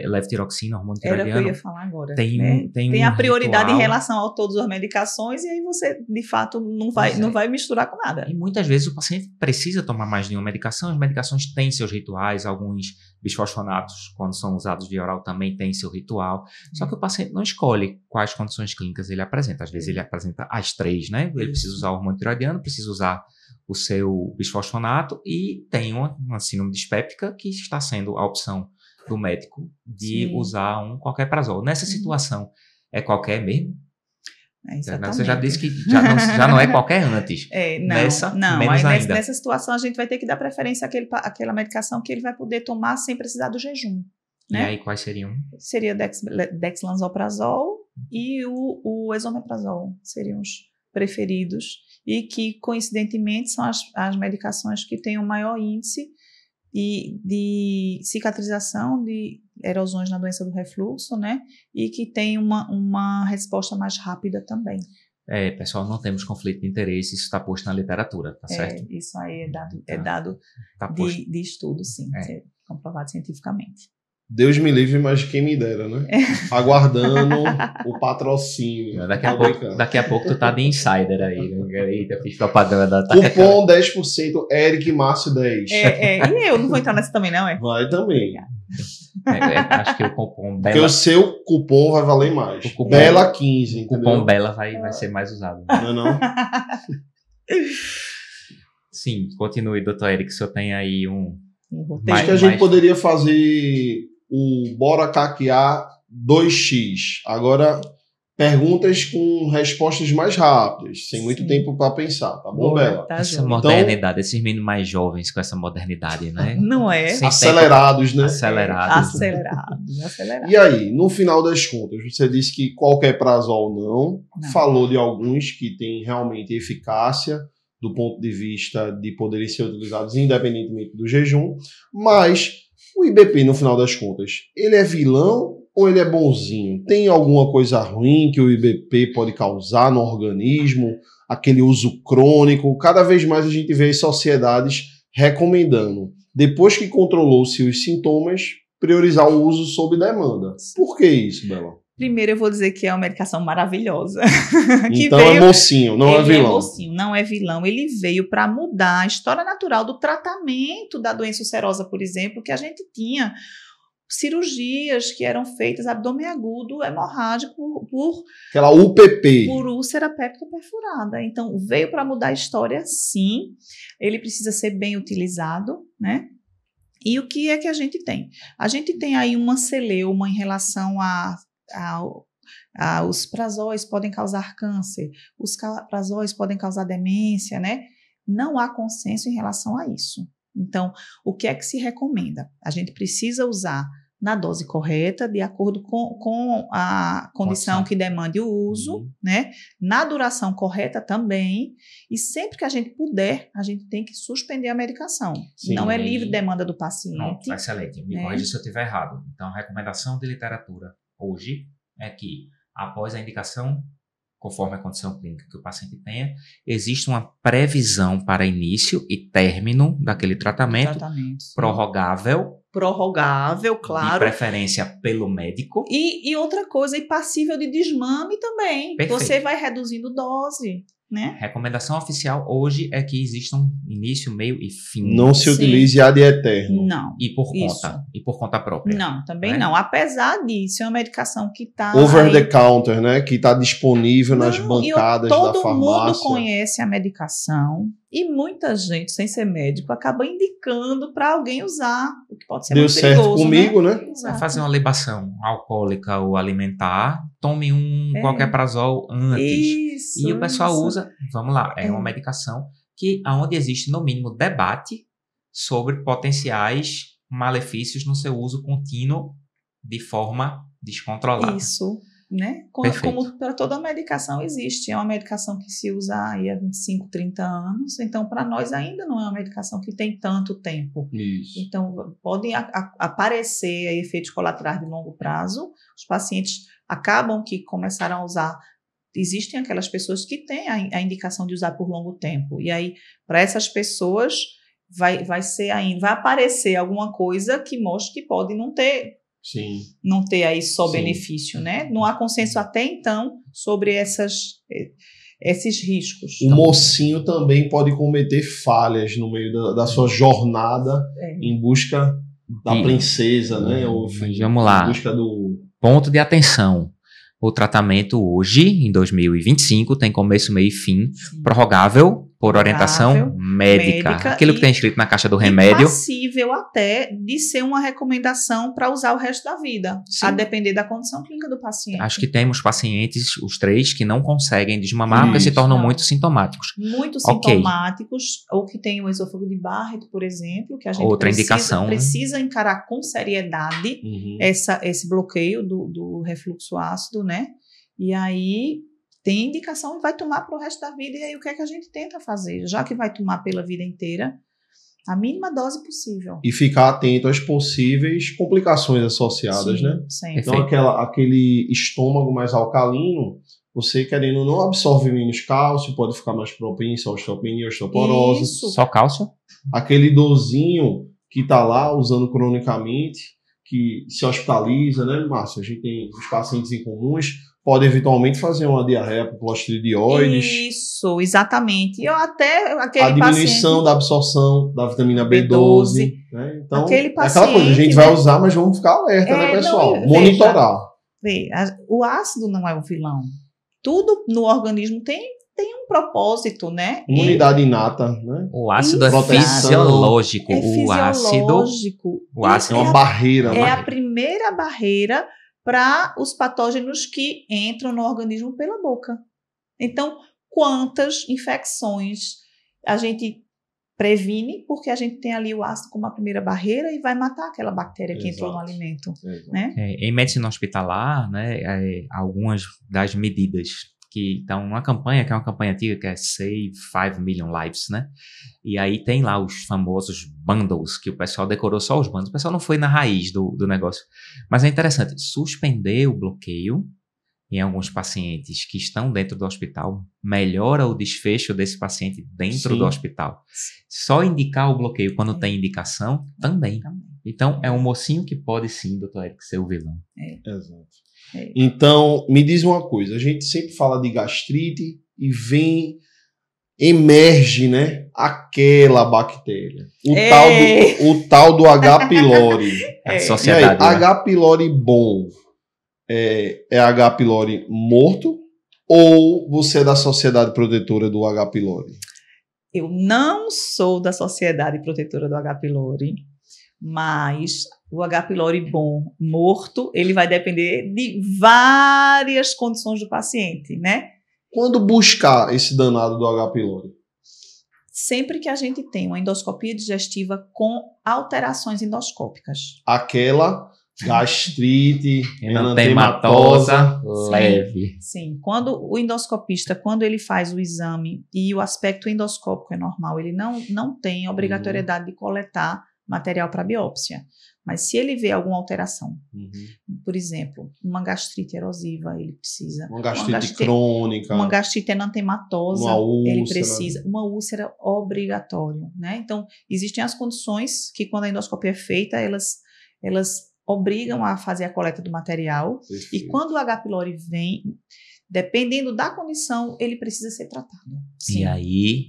Levotiroxina, hormônio tiroidiano. Era o que eu ia falar agora. Tem a prioridade ritual em relação a todas as medicações, e aí você, de fato, não vai misturar com nada. E muitas vezes o paciente precisa tomar mais de uma medicação. As medicações têm seus rituais, alguns bisfosfonatos, quando são usados via oral, também têm seu ritual. Só que o paciente não escolhe quais condições clínicas ele apresenta. Às vezes ele apresenta as 3, né? Ele precisa usar o hormônio tiroidiano, precisa usar o seu bisfosfonato e tem uma síndrome dispéptica que está sendo a opção do médico de usar qualquer prazol. Nessa situação, é qualquer mesmo? Você já disse que já não é qualquer antes. Nessa situação a gente vai ter que dar preferência àquela medicação que ele vai poder tomar sem precisar do jejum. E aí quais seriam? Seria dexlansoprazol e o esomeprazol seriam os preferidos, e que coincidentemente são as medicações que têm o maior índice de cicatrização de erosões na doença do refluxo, né? E que tem uma resposta mais rápida também. Pessoal, não temos conflito de interesse, isso está posto na literatura, tá certo? Isso aí é dado de estudo, sim, comprovado cientificamente. Deus me livre, mas quem me dera, né? Aguardando o patrocínio. Daqui a pouco tu tá de insider aí. Eita, fiz propaganda. Cupom 10%, Eric Márcio 10. E eu não vou entrar nessa também, não, Vai também. Acho que o cupom Bela... Porque o seu cupom vai valer mais. O Bela 15, entendeu? O cupom Bela vai ser mais usado. Não? Sim, continue, doutor Eric, o senhor tem aí Acho que a gente poderia fazer o Bora Caquear 2x. Agora, perguntas com respostas mais rápidas, sem muito tempo para pensar, tá bom, Bela? Essa modernidade, esses meninos mais jovens com essa modernidade, né? Não é? Acelerados, né? Acelerados. E aí, no final das contas, você disse que qualquer prazol não. Falou de alguns que têm realmente eficácia do ponto de vista de poderem ser utilizados independentemente do jejum, mas O IBP, no final das contas, ele é vilão ou ele é bonzinho? Tem alguma coisa ruim que o IBP pode causar no organismo? Aquele uso crônico? Cada vez mais a gente vê as sociedades recomendando, depois que controlou-se os sintomas, priorizar o uso sob demanda. Por que isso, Bela? Primeiro eu vou dizer que é uma medicação maravilhosa. Então é mocinho, não é vilão. É mocinho, não é vilão. Ele veio para mudar a história natural do tratamento da doença ulcerosa, por exemplo, que a gente tinha cirurgias que eram feitas abdômen agudo hemorrágico por aquela UPP. Por úlcera péptica perfurada. Então, veio para mudar a história, sim. Ele precisa ser bem utilizado, né? E o que é que a gente tem? A gente tem aí uma celeuma em relação os prazóis podem causar câncer, os prazóis podem causar demência, né? Não há consenso em relação a isso. Então, o que é que se recomenda? A gente precisa usar na dose correta, de acordo com a condição que demande o uso, né? Na duração correta também, e sempre que a gente puder, a gente tem que suspender a medicação. Sim, não é livre demanda do paciente. Não, excelente, me corrija se eu estiver errado. Então, a recomendação de literatura hoje é que, após a indicação, conforme a condição clínica que o paciente tenha, existe uma previsão para início e término daquele tratamento prorrogável, claro. De preferência pelo médico. E outra coisa, e passível de desmame também. Perfeito. Você vai reduzindo dose, né? Recomendação oficial hoje é que exista um início, meio e fim. Não se utilize ad eterno. Não. E por conta própria. Não, também não. Apesar disso, é uma medicação que está over the counter, né? Que está disponível nas bancadas da farmácia. Todo mundo conhece a medicação e muita gente, sem ser médico, acaba indicando para alguém usar, o que pode ser muito perigoso. Deu certo comigo, né? Vai fazer uma libação alcoólica ou alimentar, tome qualquer prazol antes. Isso, e o pessoal usa, vamos lá, é uma medicação onde existe, no mínimo, debate sobre potenciais malefícios no seu uso contínuo de forma descontrolada. Isso, né? Como para toda medicação existe. É uma medicação que se usa aí há 25, 30 anos, então para nós ainda não é uma medicação que tem tanto tempo. Isso. Então podem aparecer aí efeitos colaterais de longo prazo. Os pacientes acabam que começaram a usar. Existem aquelas pessoas que têm a indicação de usar por longo tempo. E aí, para essas pessoas, vai aparecer alguma coisa que mostre que pode não ter. Sim. Não ter aí só benefício, né? Não há consenso até então sobre esses riscos. O mocinho também pode cometer falhas no meio da sua jornada em busca da princesa, né? Ou, enfim, vamos lá. Em busca do... Ponto de atenção. O tratamento hoje, em 2025, tem começo, meio e fim, prorrogável por orientação médica. Aquilo que tem escrito na caixa do remédio. Passível até de ser uma recomendação para usar o resto da vida, a depender da condição clínica do paciente. Acho que temos pacientes, os 3, que não conseguem desmamar porque se tornam muito sintomáticos. Muito sintomáticos, ou que tem o esôfago de Barrett, por exemplo, que a gente precisa encarar com seriedade esse bloqueio do refluxo ácido, né? E aí tem indicação e vai tomar para o resto da vida. E aí o que é que a gente tenta fazer? Já que vai tomar pela vida inteira, a mínima dose possível. E ficar atento às possíveis complicações associadas, né? Sempre. Então aquele estômago mais alcalino, você querendo ou não absorve menos cálcio, pode ficar mais propenso a osteopenia, osteoporose. Isso. Só cálcio? Aquele idosinho que está lá usando cronicamente, que se hospitaliza, né, Márcio? A gente tem os pacientes em comuns, pode eventualmente fazer uma diarreia por clostridioides. Isso, exatamente. Ou até aquele a diminuição da absorção da vitamina B12. Né? Então, aquele paciente, é aquela coisa, a gente vai usar, mas vamos ficar alerta, né, pessoal? Monitorar. O ácido não é o vilão. Tudo no organismo tem um propósito, né? Imunidade inata, né? O ácido é fisiológico. O ácido é uma barreira. É a primeira barreira para os patógenos que entram no organismo pela boca. Então, quantas infecções a gente previne porque a gente tem ali o ácido como a primeira barreira e vai matar aquela bactéria que entrou no alimento. Né? Em medicina hospitalar, né, algumas das medidas que tá uma campanha, que é uma campanha antiga, que é Save 5 Million Lives, né? E aí tem lá os famosos bundles, que o pessoal decorou só os bundles. O pessoal não foi na raiz do negócio. Mas é interessante, suspender o bloqueio em alguns pacientes que estão dentro do hospital melhora o desfecho desse paciente dentro do hospital. Só indicar o bloqueio quando tem indicação, também. Então, é um mocinho que pode sim, doutor Eric, ser o vilão. Exato. Então, me diz uma coisa, a gente sempre fala de gastrite e emerge, né, aquela bactéria. O tal do H. pylori. A sociedade. E aí, H. pylori bom é H. pylori morto ou você é da Sociedade Protetora do H. pylori? Eu não sou da Sociedade Protetora do H. pylori, mas o H. pylori bom morto, ele vai depender de várias condições do paciente, né? Quando buscar esse danado do H. pylori? Sempre que a gente tem uma endoscopia digestiva com alterações endoscópicas. Aquela gastrite, enantematosa leve. Sim, quando o endoscopista, quando ele faz o exame e o aspecto endoscópico é normal, ele não tem obrigatoriedade de coletar material para biópsia. Mas se ele vê alguma alteração, por exemplo, uma gastrite erosiva, ele precisa. Uma gastrite crônica. Uma gastrite enantematosa, uma úlcera, ele precisa. Uma úlcera obrigatório, né? Então, existem as condições que quando a endoscopia é feita, elas obrigam a fazer a coleta do material. Perfeito. E quando o H. pylori vem, dependendo da condição, ele precisa ser tratado. Sim. E aí,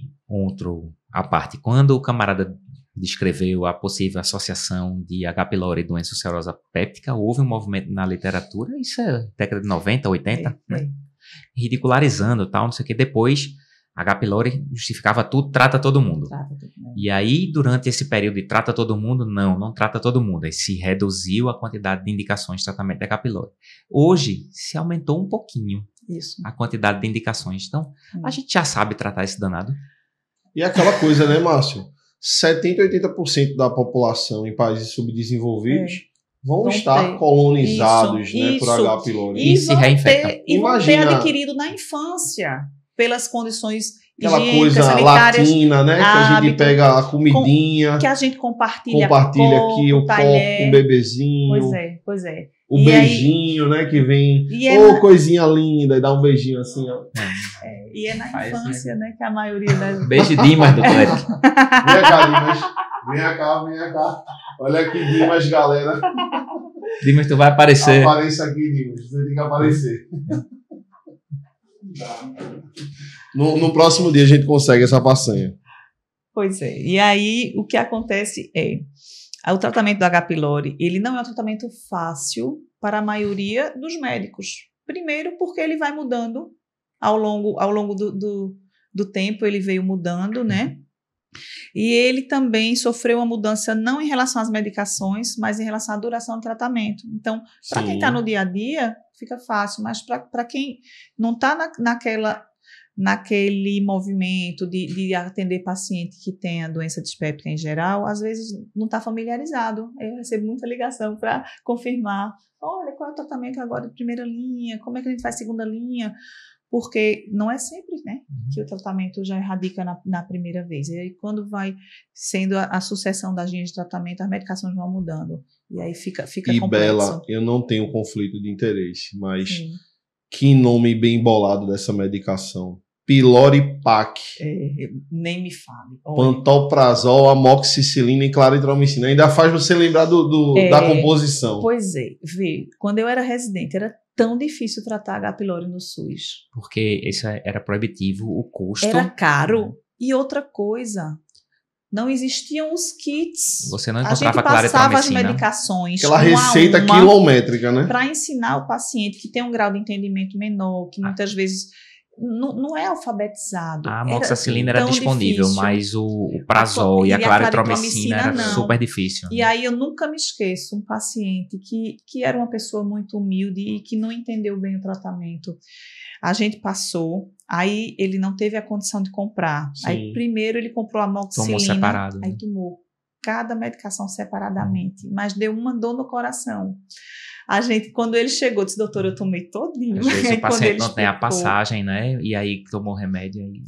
a parte, quando o camarada descreveu a possível associação de H. pylori e doença ulcerosa péptica, houve um movimento na literatura, isso é década de 90, 80, né? Ridicularizando tal, não sei o que. Depois, H. pylori justificava tudo, trata todo mundo. E aí, durante esse período de trata todo mundo, não trata todo mundo. Aí se reduziu a quantidade de indicações de tratamento de H. pylori. Hoje, se aumentou um pouquinho a quantidade de indicações. Então, a gente já sabe tratar esse danado. E aquela coisa, né, Márcio? 70% a 80% da população em países subdesenvolvidos vão estar colonizados por H. pylori. E se reinfectam. E vão ter adquirido na infância, pelas condições aquela coisa latina, né? Hábito, que a gente pega a comidinha. Que a gente compartilha aqui o copo com o bebezinho. Pois é. O beijinho, né? Que vem. Coisinha linda, e dá um beijinho assim, ó. E é na infância, né? Que a maioria das. Beijo Dimas, doutor Eric. Vem cá, Dimas. Vem cá. Olha aqui, Dimas, galera. Dimas, tu vai aparecer. Apareça aqui, Dimas. Você tem que aparecer. No próximo dia a gente consegue essa façanha. Pois é. E aí, o que acontece o tratamento do H. pylori, ele não é um tratamento fácil para a maioria dos médicos. Primeiro, porque ele vai mudando ao longo do tempo, ele veio mudando, né? E ele também sofreu uma mudança não em relação às medicações, mas em relação à duração do tratamento. Então, para quem está no dia a dia, fica fácil, mas para quem não está naquele movimento de atender paciente que tem a doença dispéptica em geral, às vezes não está familiarizado. Eu recebo muita ligação para confirmar, olha, qual é o tratamento agora de primeira linha, como é que a gente faz segunda linha, porque não é sempre, né, que o tratamento já erradica na primeira vez. E aí, quando vai sendo a sucessão das linhas de tratamento, as medicações vão mudando. E aí fica complexo. Bela, eu não tenho conflito de interesse, mas que nome bem bolado dessa medicação. Pylori Pac. Nem me fale. Pantoprazol, amoxicilina e claritromicina. Ainda faz você lembrar da composição. Pois é. Vê, quando eu era residente, era tão difícil tratar H. pylori no SUS. Porque isso era proibitivo, o custo. Era caro. E outra coisa, não existiam os kits. Você não encontrava claritromicina. A gente passava as medicações. Aquela receita quilométrica, né? Para ensinar o paciente que tem um grau de entendimento menor, que muitas vezes não é alfabetizado. A amoxicilina era disponível, difícil. Mas o prazol e a claritromicina era super difícil. E aí eu nunca me esqueço, um paciente que era uma pessoa muito humilde e que não entendeu bem o tratamento. A gente passou, aí ele não teve a condição de comprar. Sim. Aí primeiro ele comprou a amoxicilina. Tomou separado. Aí tomou cada medicação separadamente, mas deu uma dor no coração. A gente, quando ele chegou, disse, doutor, eu tomei todinho. Às vezes o Quando paciente ele não tem a explicou, passagem, né? E aí tomou remédio aí.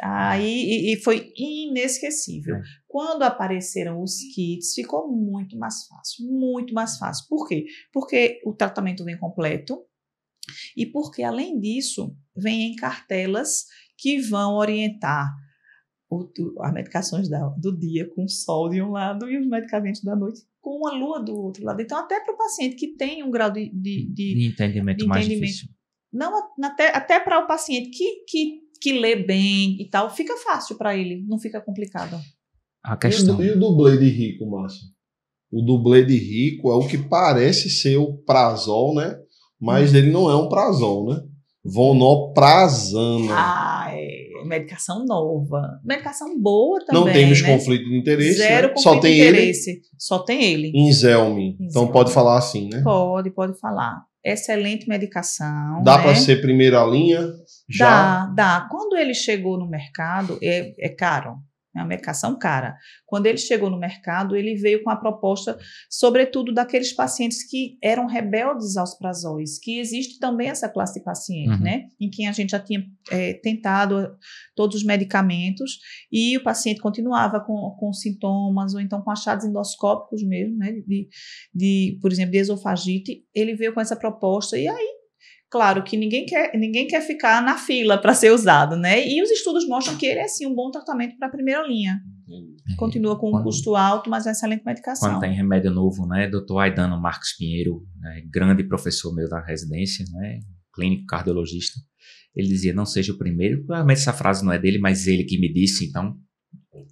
Aí, e foi inesquecível. É. Quando apareceram os kits, ficou muito mais fácil, muito mais fácil. Por quê? Porque o tratamento vem completo e porque, além disso, vem em cartelas que vão orientar as medicações do dia com o sol de um lado e os medicamentos da noite com a lua do outro lado. Então, até para o paciente que tem um grau de entendimento mais difícil. Não, até para o paciente que lê bem e tal, fica fácil para ele, não fica complicado. A questão. E o dublê de rico, Márcio? O dublê de rico é o que parece ser o Prazol, né? Mas ele não é um Prazol, né? Vonoprazana. Medicação nova. Medicação boa também, não temos né? conflito de interesse. Zero né? conflito Só tem de interesse. Só tem ele. Inzelme. Então pode falar assim, né? Pode falar. Excelente medicação. Dá né? para ser primeira linha? Já? Dá. Quando ele chegou no mercado, é caro. É uma medicação cara. Quando ele chegou no mercado, ele veio com a proposta, sobretudo, daqueles pacientes que eram rebeldes aos prazóis, que existe também essa classe de paciente, né? Em quem a gente já tinha tentado todos os medicamentos e o paciente continuava com sintomas ou então com achados endoscópicos mesmo, né? Por exemplo, de esofagite. Ele veio com essa proposta e aí, claro que ninguém quer ficar na fila para ser usado, né? E os estudos mostram que ele é, sim, um bom tratamento para a primeira linha. Continua com um custo alto, mas é excelente medicação. Quando tem remédio novo, né? Dr. Aidano Marques Pinheiro, né, grande professor meu da residência, né? Clínico cardiologista, ele dizia, não seja o primeiro, realmente essa frase não é dele, mas ele que me disse, então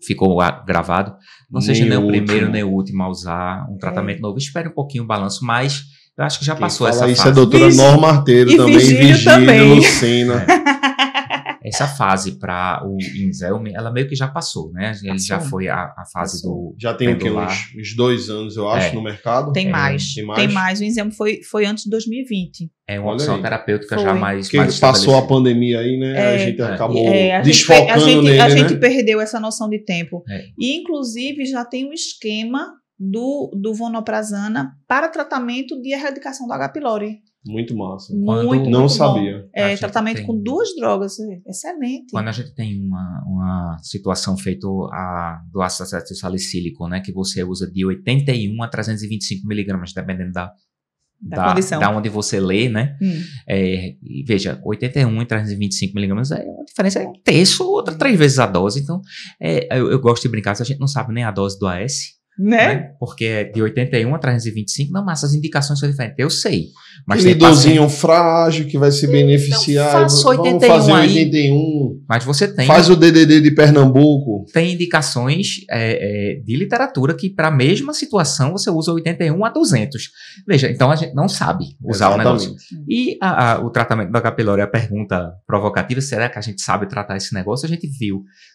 ficou gravado, não seja nem o primeiro nem o último a usar um tratamento novo. Espere um pouquinho o balanço, mas eu acho que já passou essa fase. Isso é a doutora Norma Arteiro e também, Vigílio também. Lucena. Essa fase para o Inzelme, ela meio que já passou, né? Ele já foi a fase do já tem pendular. o quê? Uns 2 anos, eu acho, no mercado? Tem mais. O Inzelme foi antes de 2020. É uma opção terapêutica já mais Porque passou a pandemia aí, né? A gente acabou desfocando nele, a gente perdeu essa noção de tempo. E, inclusive, já tem um esquema do vonoprazana para tratamento de erradicação do H. pylori. Muito massa. Não sabia. Tratamento com 2 drogas. Excelente. Quando a gente tem uma situação feita do ácido acetil salicílico, né, que você usa de 81 a 325 miligramas, dependendo da condição. Da onde você lê, né? E veja, 81 e 325 miligramas é uma diferença, é um terço, outra 3 vezes a dose. Então, eu gosto de brincar, se a gente não sabe nem a dose do AS, né? Porque é de 81 a 325, não, mas as indicações são diferentes, eu sei. Mas aquele idosinho frágil que vai se beneficiar. Faça 81 vamos fazer aí. 81. Mas você tem. Faz o DDD de Pernambuco. Tem indicações de literatura que para a mesma situação você usa 81 a 200. Veja, então a gente não sabe usar o negócio. E o tratamento do H. pylori, a pergunta provocativa, será que a gente sabe tratar esse negócio? A gente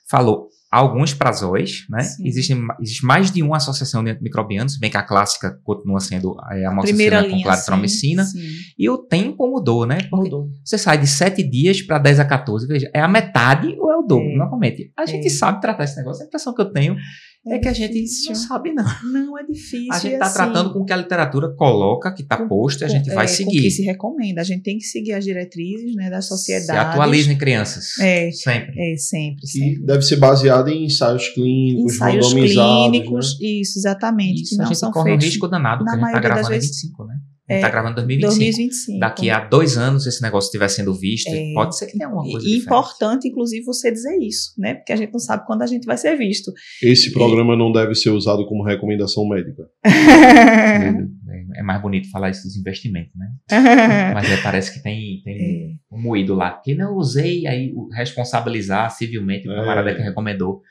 falou alguns prazóis, né? Existe mais de uma associação de antimicrobianos, bem que a clássica continua sendo a amoxicilina com claritromicina. E o tempo mudou, né? Mudou. Você sai de 7 dias para 10 a 14. Veja, é a metade ou é o dobro? Normalmente. A gente sabe tratar esse negócio. A impressão que eu tenho é que a gente não sabe, não. Não, é difícil. A gente está tratando com o que a literatura coloca, que está posto, e a gente vai seguir. Com o que se recomenda. A gente tem que seguir as diretrizes, né, da sociedade. Se atualiza em crianças. Sempre. Sempre. E deve ser baseado em ensaios clínicos, clínicos, né? Isso, exatamente. Isso, a gente corre um risco danado, porque a gente está gravando em 25, né? A gente está gravando em 2025. Daqui a 2 anos, esse negócio estiver sendo visto, pode ser que tenha alguma coisa diferente. Importante, inclusive, você dizer isso, né? Porque a gente não sabe quando a gente vai ser visto. Esse programa não deve ser usado como recomendação médica. É mais bonito falar isso dos investimentos, né? Mas parece que tem um moído lá. Que não usei, aí responsabilizar civilmente o camarada que recomendou.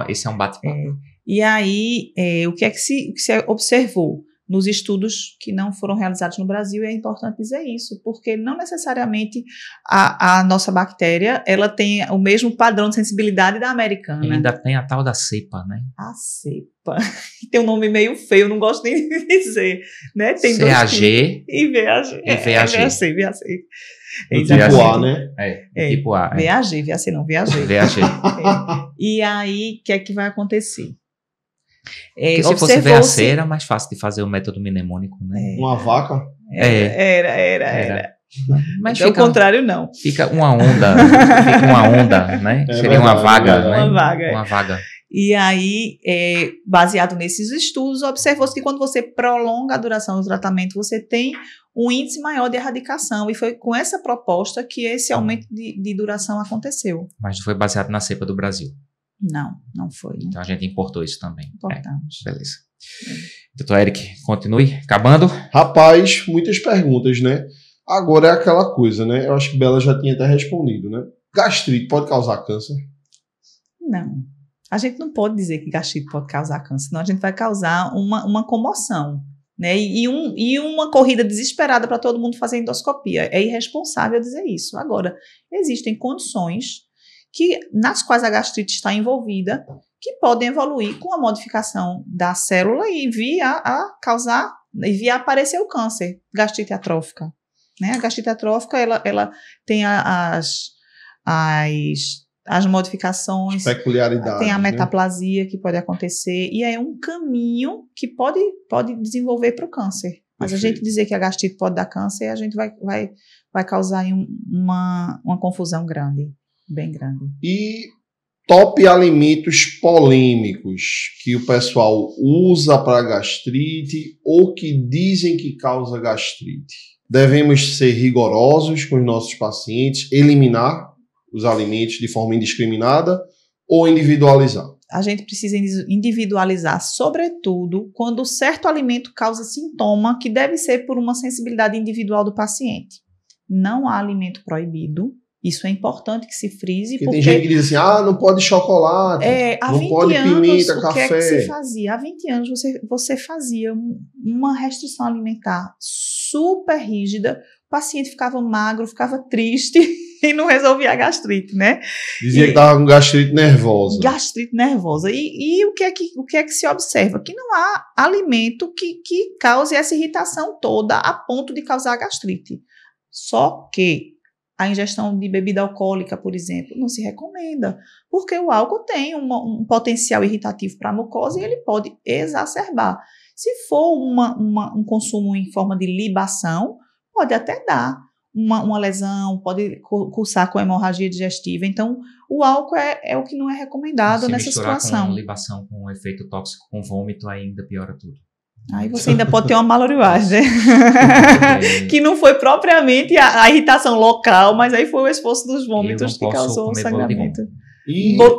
Esse é um bate-papo. E aí, o que se observou nos estudos que não foram realizados no Brasil, é importante dizer isso, porque não necessariamente a nossa bactéria ela tem o mesmo padrão de sensibilidade da americana. E ainda tem a tal da cepa, né? A cepa. Tem um nome meio feio, não gosto nem de dizer. Né? Tem CAG e VAG. VAC. Tipo A, né? Tipo A. VAG, VAC não, VAG. VAG. E aí, o que é que vai acontecer? Porque se fosse VAC, era mais fácil de fazer o método mnemônico, né? Uma vaca? Era. Mas Ao contrário, não. Fica uma onda, né? Seria uma vaga, né? Uma vaga. E aí, baseado nesses estudos, observou-se que quando você prolonga a duração do tratamento, você tem um índice maior de erradicação. E foi com essa proposta que esse aumento de duração aconteceu. Mas não foi baseado na cepa do Brasil. Não foi. Né? Então a gente importou isso também. Importamos. Beleza. Doutor Eric, continue. Acabando? Rapaz, muitas perguntas, né? Agora é aquela coisa, né? Eu acho que Bela já tinha até respondido, né? Gastrite pode causar câncer? Não. A gente não pode dizer que gastrite pode causar câncer, senão a gente vai causar uma comoção, né? E uma corrida desesperada para todo mundo fazer endoscopia. É irresponsável dizer isso. Agora, existem condições nas quais a gastrite está envolvida que podem evoluir com a modificação da célula e vir a aparecer o câncer. Gastrite atrófica. Né? A gastrite atrófica, ela tem as modificações, peculiaridades, tem a metaplasia, né? Que pode acontecer, e é um caminho que pode desenvolver para o câncer. Mas perfeito. A gente dizer que a gastrite pode dar câncer, a gente vai causar aí uma confusão grande, bem grande. E top alimentos polêmicos que o pessoal usa para gastrite ou que dizem que causa gastrite. Devemos ser rigorosos com os nossos pacientes, eliminar os alimentos de forma indiscriminada ou individualizar? A gente precisa individualizar, sobretudo, quando certo alimento causa sintoma que deve ser por uma sensibilidade individual do paciente. Não há alimento proibido. Isso é importante que se frise. Porque tem gente que diz assim, não pode chocolate, não pode pimenta, café. O que é que se fazia? Há 20 anos você fazia uma restrição alimentar super rígida, o paciente ficava magro, ficava triste e não resolvia a gastrite, né? Dizia que estava com gastrite nervosa. Gastrite nervosa. E o que é que se observa? Que não há alimento que cause essa irritação toda a ponto de causar gastrite. Só que a ingestão de bebida alcoólica, por exemplo, não se recomenda, porque o álcool tem um potencial irritativo para a mucosa e ele pode exacerbar. Se for um consumo em forma de libação, pode até dar uma lesão, pode cursar com hemorragia digestiva. Então, o álcool é o que não é recomendado nessa situação. Com libação com efeito tóxico, com vômito, ainda piora tudo. Aí você ainda pode ter uma maloriagem, né? Que não foi propriamente a irritação local, mas aí foi o esforço dos vômitos que causou o sangramento.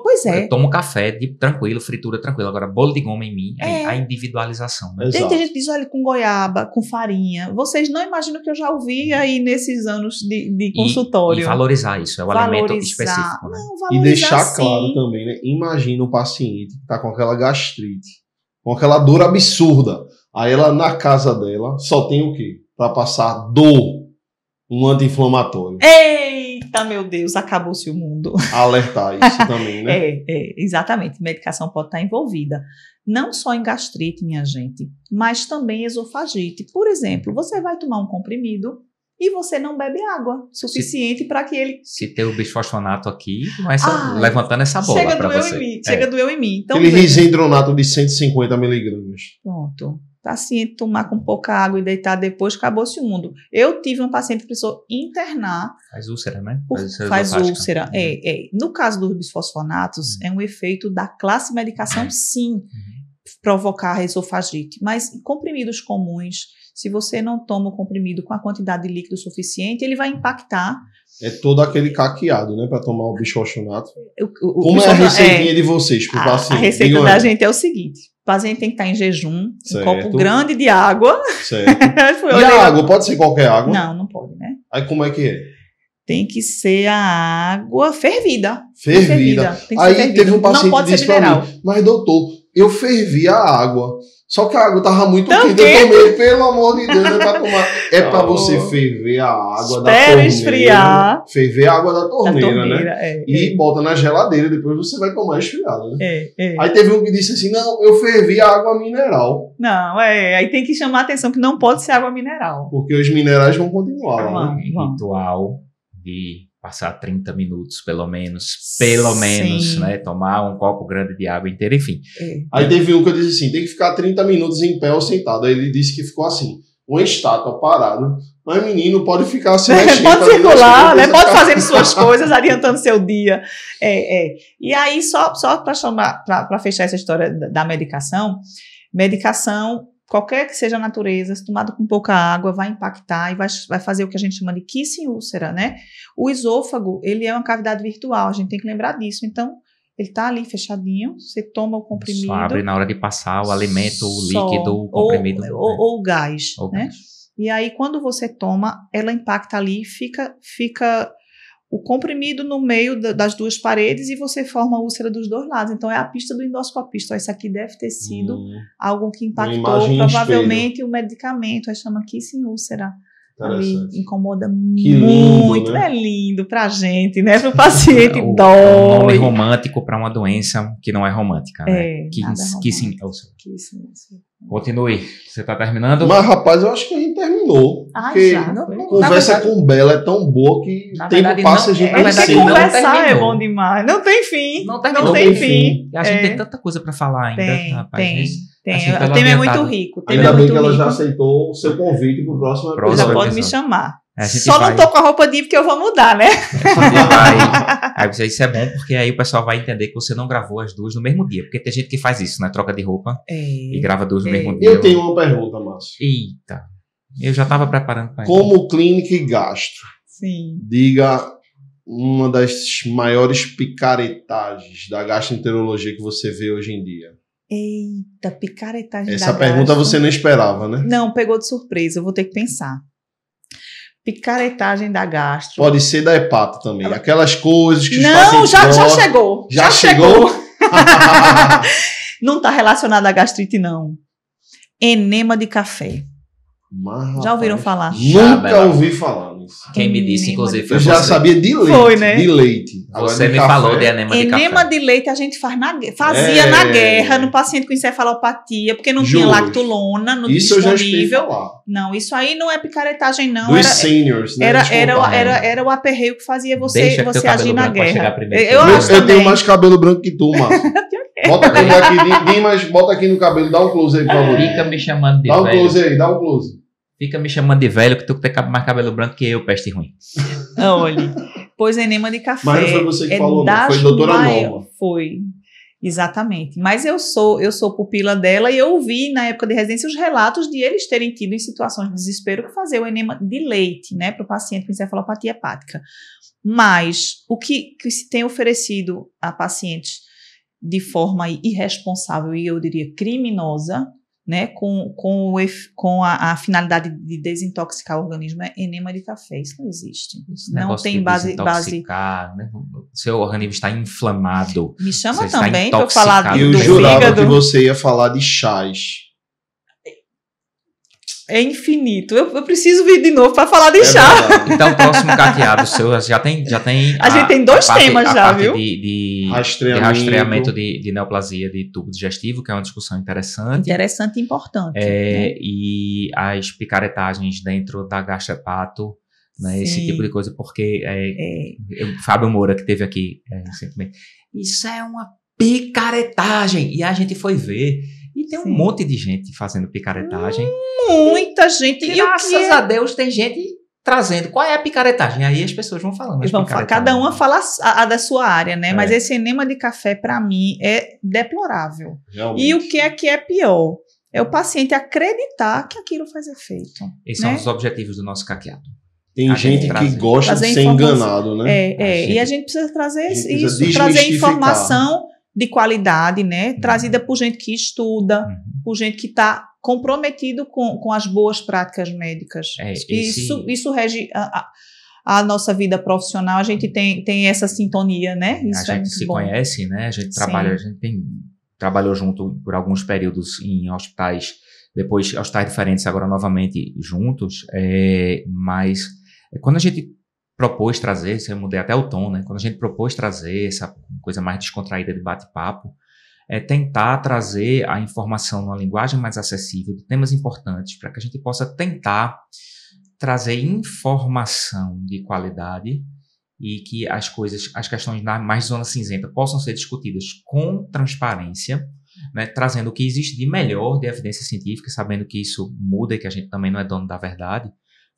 Pois é. Eu tomo café tranquilo, fritura tranquila. Agora, bolo de goma em mim é a individualização. Né? Tem gente que diz, olha, com goiaba, com farinha. Vocês não imaginam que eu já ouvi aí nesses anos de consultório. E valorizar isso, é o alimento específico. Né? Não, valorizar, e deixar claro também, né? Imagina o paciente que está com aquela gastrite, com aquela dor absurda. Aí ela, na casa dela, só tem o quê? Para passar dor, um anti-inflamatório. Eita, meu Deus, acabou-se o mundo. Alertar isso também, né? Exatamente. Medicação pode estar envolvida. Não só em gastrite, minha gente, mas também em esofagite. Por exemplo, você vai tomar um comprimido e você não bebe água suficiente para que ele... Se tem o bisfosfonato aqui, levantando essa bola para você. Chega doeu em mim. Então, aquele risendronato de 150 miligramas. Pronto. Paciente tomar com pouca água e deitar depois, acabou-se o mundo. Eu tive uma paciente que precisou internar. Faz úlcera, né? Faz úlcera. No caso dos bisfosfonatos, é um efeito da classe medicação, sim, provocar esofagite. Mas em comprimidos comuns, se você não toma o comprimido com a quantidade de líquido suficiente, ele vai impactar. É todo aquele caqueado, né? Para tomar o bisfosfonato. Como é a receitinha de vocês para o paciente? A receita da gente é o seguinte. O paciente tem que estar em jejum, um copo grande de água. Certo. E a água? Pode ser qualquer água? Não pode, né? Aí como é que é? Tem que ser a água fervida. Fervida. Tem que aí ser fervida. Teve um paciente que disse para mim, mas doutor, eu fervi a água. Só que a água estava muito quente. Eu tomei, pelo amor de Deus, é para tomar. É para você ferver a água da torneira. Esfriar. Ferver a água da torneira, né? E bota na geladeira, depois você vai tomar esfriada, né? Aí teve um que disse assim, não, eu fervi a água mineral. Não, aí tem que chamar a atenção que não pode ser água mineral. Porque os minerais vão continuar lá, né? Ritual de passar 30 minutos, pelo menos, né? Tomar um copo grande de água inteira, enfim. Aí teve um que eu disse assim, tem que ficar 30 minutos em pé ou sentado. Aí ele disse que ficou assim, uma estátua parado. Mas menino pode ficar se mexendo. Pode circular, né? Pode fazer suas coisas, adiantando seu dia. E aí, só para fechar essa história da medicação, qualquer que seja a natureza, se tomado com pouca água, vai impactar e vai fazer o que a gente chama de kissing úlcera, né? O esôfago, ele é uma cavidade virtual, a gente tem que lembrar disso. Então, ele está ali fechadinho, você toma o comprimido. Só abre na hora de passar o alimento, o líquido, o comprimido. Ou o gás, né? E aí, quando você toma, ela impacta ali, fica o comprimido no meio das duas paredes e você forma a úlcera dos dois lados. Então, é a pista do endoscopista. Isso aqui deve ter sido algo que impactou provavelmente o medicamento. Aí chama kissing úlcera. Ali incomoda muito, né? É lindo pra gente, né? Pro paciente dói. É um nome romântico para uma doença que não é romântica, né? Kissing úlcera. Continue. Você tá terminando? Mas, rapaz, eu acho que a gente terminou. Já. Conversa com Bela é tão boa que o tempo passa, a gente não sei. Conversar é bom demais. Não tem fim. Não tem fim. A gente tem tanta coisa para falar ainda, rapaz. O tema é muito rico. Ainda bem que ela já aceitou o seu convite pro próximo episódio. Já pode me chamar. Só não tô com a roupa de porque eu vou mudar, né? Isso é bom porque aí o pessoal vai entender que você não gravou as duas no mesmo dia. Porque tem gente que faz isso, né? Troca de roupa e grava duas no mesmo dia. Eu tenho uma pergunta, Márcio. Eita. Eu já estava preparando para isso. Como clínica e gastro, sim, diga uma das maiores picaretagens da gastroenterologia que você vê hoje em dia. Eita, picaretagem Essa pergunta você não esperava, né? Não, pegou de surpresa, eu vou ter que pensar. Picaretagem da gastro. Pode ser da hepato também. Aquelas coisas que os pacientes gostam. Já chegou. Já chegou? Não está relacionado à gastrite, não. Enema de café. Mas, já ouviram falar? Nunca ouvi falar nisso. Quem me disse, inclusive, foi eu já sabia de leite. Foi, né? De leite. Agora você me falou de enema de café. Enema de leite a gente fazia na guerra, no paciente com encefalopatia, porque não tinha lactulona no isso disponível. Eu já escutei falar. Não, isso aí não é picaretagem, não. Dos seniors, né? Era o aperreio que fazia você agir na guerra. Eu tenho mais cabelo branco que tu, Márcio. Bota aqui, bota aqui no cabelo, dá um close aí, por favor. Fica me chamando de velho. Dá um close aí, dá um close. Fica me chamando de velho, que tu tem mais cabelo branco que eu, peste ruim. Olha, pois enema de café. Mas não foi você que falou, não. Foi doutora Norma. Foi, exatamente. Mas eu sou pupila dela e eu ouvi na época de residência os relatos de eles terem tido em situações de desespero que fazer o enema de leite, né, para o paciente com encefalopatia hepática. Mas o que se tem oferecido a pacientes de forma irresponsável e eu diria criminosa, né, com a finalidade de desintoxicar o organismo, é enema de café. Isso não existe. Isso não tem base. Né? Seu organismo está inflamado. Me chama também para eu falar do fígado. Eu jurava que você ia falar de chás. É infinito. Eu preciso vir de novo para falar de chá. Verdade. Então, o próximo caqueado seu já tem. A gente tem dois temas já, viu? De rastreamento de neoplasia de tubo digestivo, que é uma discussão interessante. Interessante e importante. Né? E as picaretagens dentro da gastrohepato, né? Esse tipo de coisa, porque o Fábio Moura, que teve aqui recentemente, isso é uma picaretagem. E a gente foi ver. E tem um monte de gente fazendo picaretagem. Muita gente. Graças a Deus tem gente trazendo. Qual é a picaretagem? Aí as pessoas vão falando. Cada uma fala a da sua área, né? Mas esse enema de café, para mim, é deplorável. Realmente. E o que é pior? É o paciente acreditar que aquilo faz efeito. Esses são os objetivos do nosso caqueado. Tem gente que gosta de ser enganado, né? E a gente precisa trazer isso, trazer informação de qualidade, né? Trazida por gente que estuda, por gente que está comprometido com as boas práticas médicas. Isso rege a nossa vida profissional. A gente tem essa sintonia, né? Isso a gente se conhece, né? A gente trabalhou junto por alguns períodos em hospitais, depois hospitais diferentes, agora novamente juntos, mas quando a gente propôs trazer, eu mudei até o tom, né? Quando a gente propôs trazer essa coisa mais descontraída de bate-papo, tentar trazer a informação numa linguagem mais acessível, de temas importantes, para que a gente possa tentar trazer informação de qualidade e que as questões mais zona cinzenta possam ser discutidas com transparência, né, trazendo o que existe de melhor de evidência científica, sabendo que isso muda e que a gente também não é dono da verdade,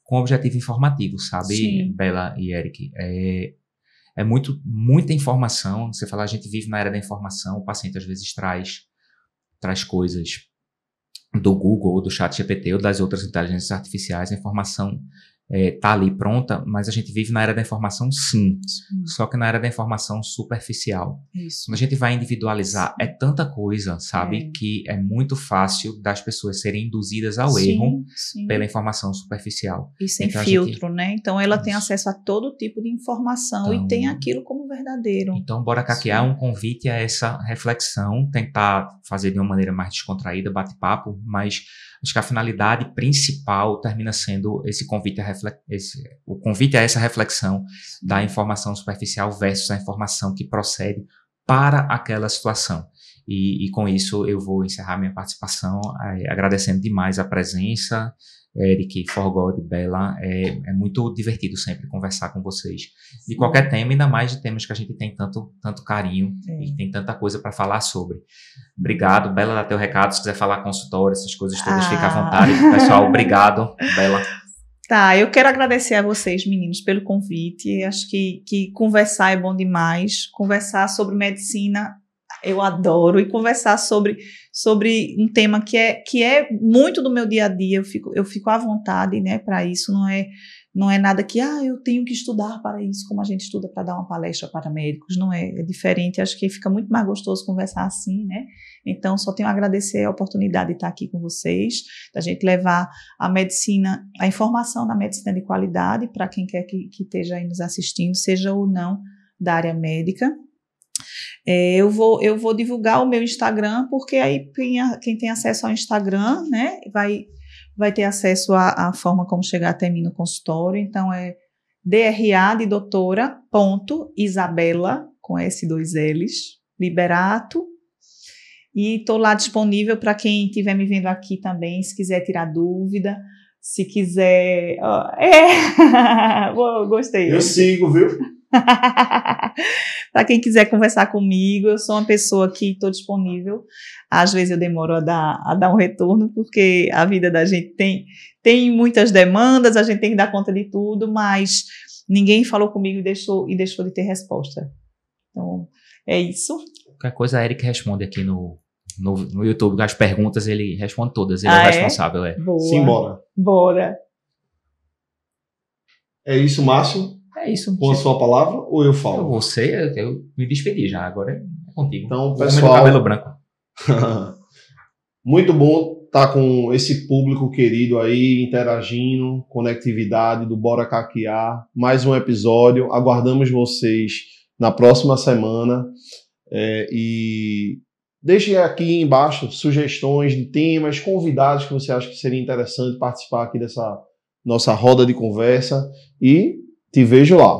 com objetivo informativo, sabe, Sim. Bela e Eric? É muita informação. Você fala, a gente vive na era da informação, o paciente às vezes traz coisas do Google, ou do ChatGPT, ou das outras inteligências artificiais, a informação tá ali pronta, mas a gente vive na era da informação, sim. Só que na era da informação superficial. Isso. Quando a gente vai individualizar, é tanta coisa, sabe, que é muito fácil das pessoas serem induzidas ao erro pela informação superficial. E sem então, filtro, né? Então ela tem acesso a todo tipo de informação e tem aquilo como verdadeiro. Então, Bora Caquear é um convite a essa reflexão, tentar fazer de uma maneira mais descontraída, bate-papo, mas acho que a finalidade principal termina sendo esse convite o convite a essa reflexão da informação superficial versus a informação que procede para aquela situação. E com isso eu vou encerrar minha participação, agradecendo demais a presença, Eric, Forgod, Bela. É muito divertido sempre conversar com vocês de qualquer tema, ainda mais de temas que a gente tem tanto carinho e tem tanta coisa para falar sobre. Obrigado, Bela, dá teu recado, se quiser falar consultório, essas coisas todas, fica à vontade. Pessoal, obrigado, Bela. Tá, eu quero agradecer a vocês, meninos, pelo convite. Acho que conversar é bom demais. Conversar sobre medicina eu adoro, e conversar sobre um tema que é muito do meu dia a dia. Eu fico à vontade, né, para isso. Não é nada que eu tenho que estudar para isso, como a gente estuda para dar uma palestra para médicos. Não é diferente. Acho que fica muito mais gostoso conversar assim, né? Então, só tenho a agradecer a oportunidade de estar aqui com vocês, da gente levar a medicina, a informação na medicina de qualidade para quem quer que esteja aí nos assistindo, seja ou não da área médica. Eu vou divulgar o meu Instagram, porque aí quem tem acesso ao Instagram, né, vai ter acesso à forma como chegar até mim no consultório. Então, é DRA de doutora, Isabela, com S2Ls, Liberato. E estou lá disponível para quem estiver me vendo aqui também, se quiser tirar dúvida, se quiser... Gostei. Eu sigo, viu? Para quem quiser conversar comigo, eu sou uma pessoa que estou disponível. Às vezes eu demoro a dar um retorno, porque a vida da gente tem muitas demandas, a gente tem que dar conta de tudo, mas ninguém falou comigo e deixou de ter resposta. Então, é isso. Qualquer coisa a Eric responde aqui no YouTube, as perguntas ele responde todas, ele é o responsável. Boa. Simbora. Bora. É isso, Márcio? É isso. Com a sua palavra ou eu falo? Eu me despedi já, agora é contigo. Então, o pessoal, homem do cabelo branco. Muito bom estar com esse público querido aí, interagindo, conectividade do Bora Caquear. Mais um episódio. Aguardamos vocês na próxima semana. E deixe aqui embaixo sugestões de temas, convidados que você acha que seria interessante participar aqui dessa nossa roda de conversa. E te vejo lá.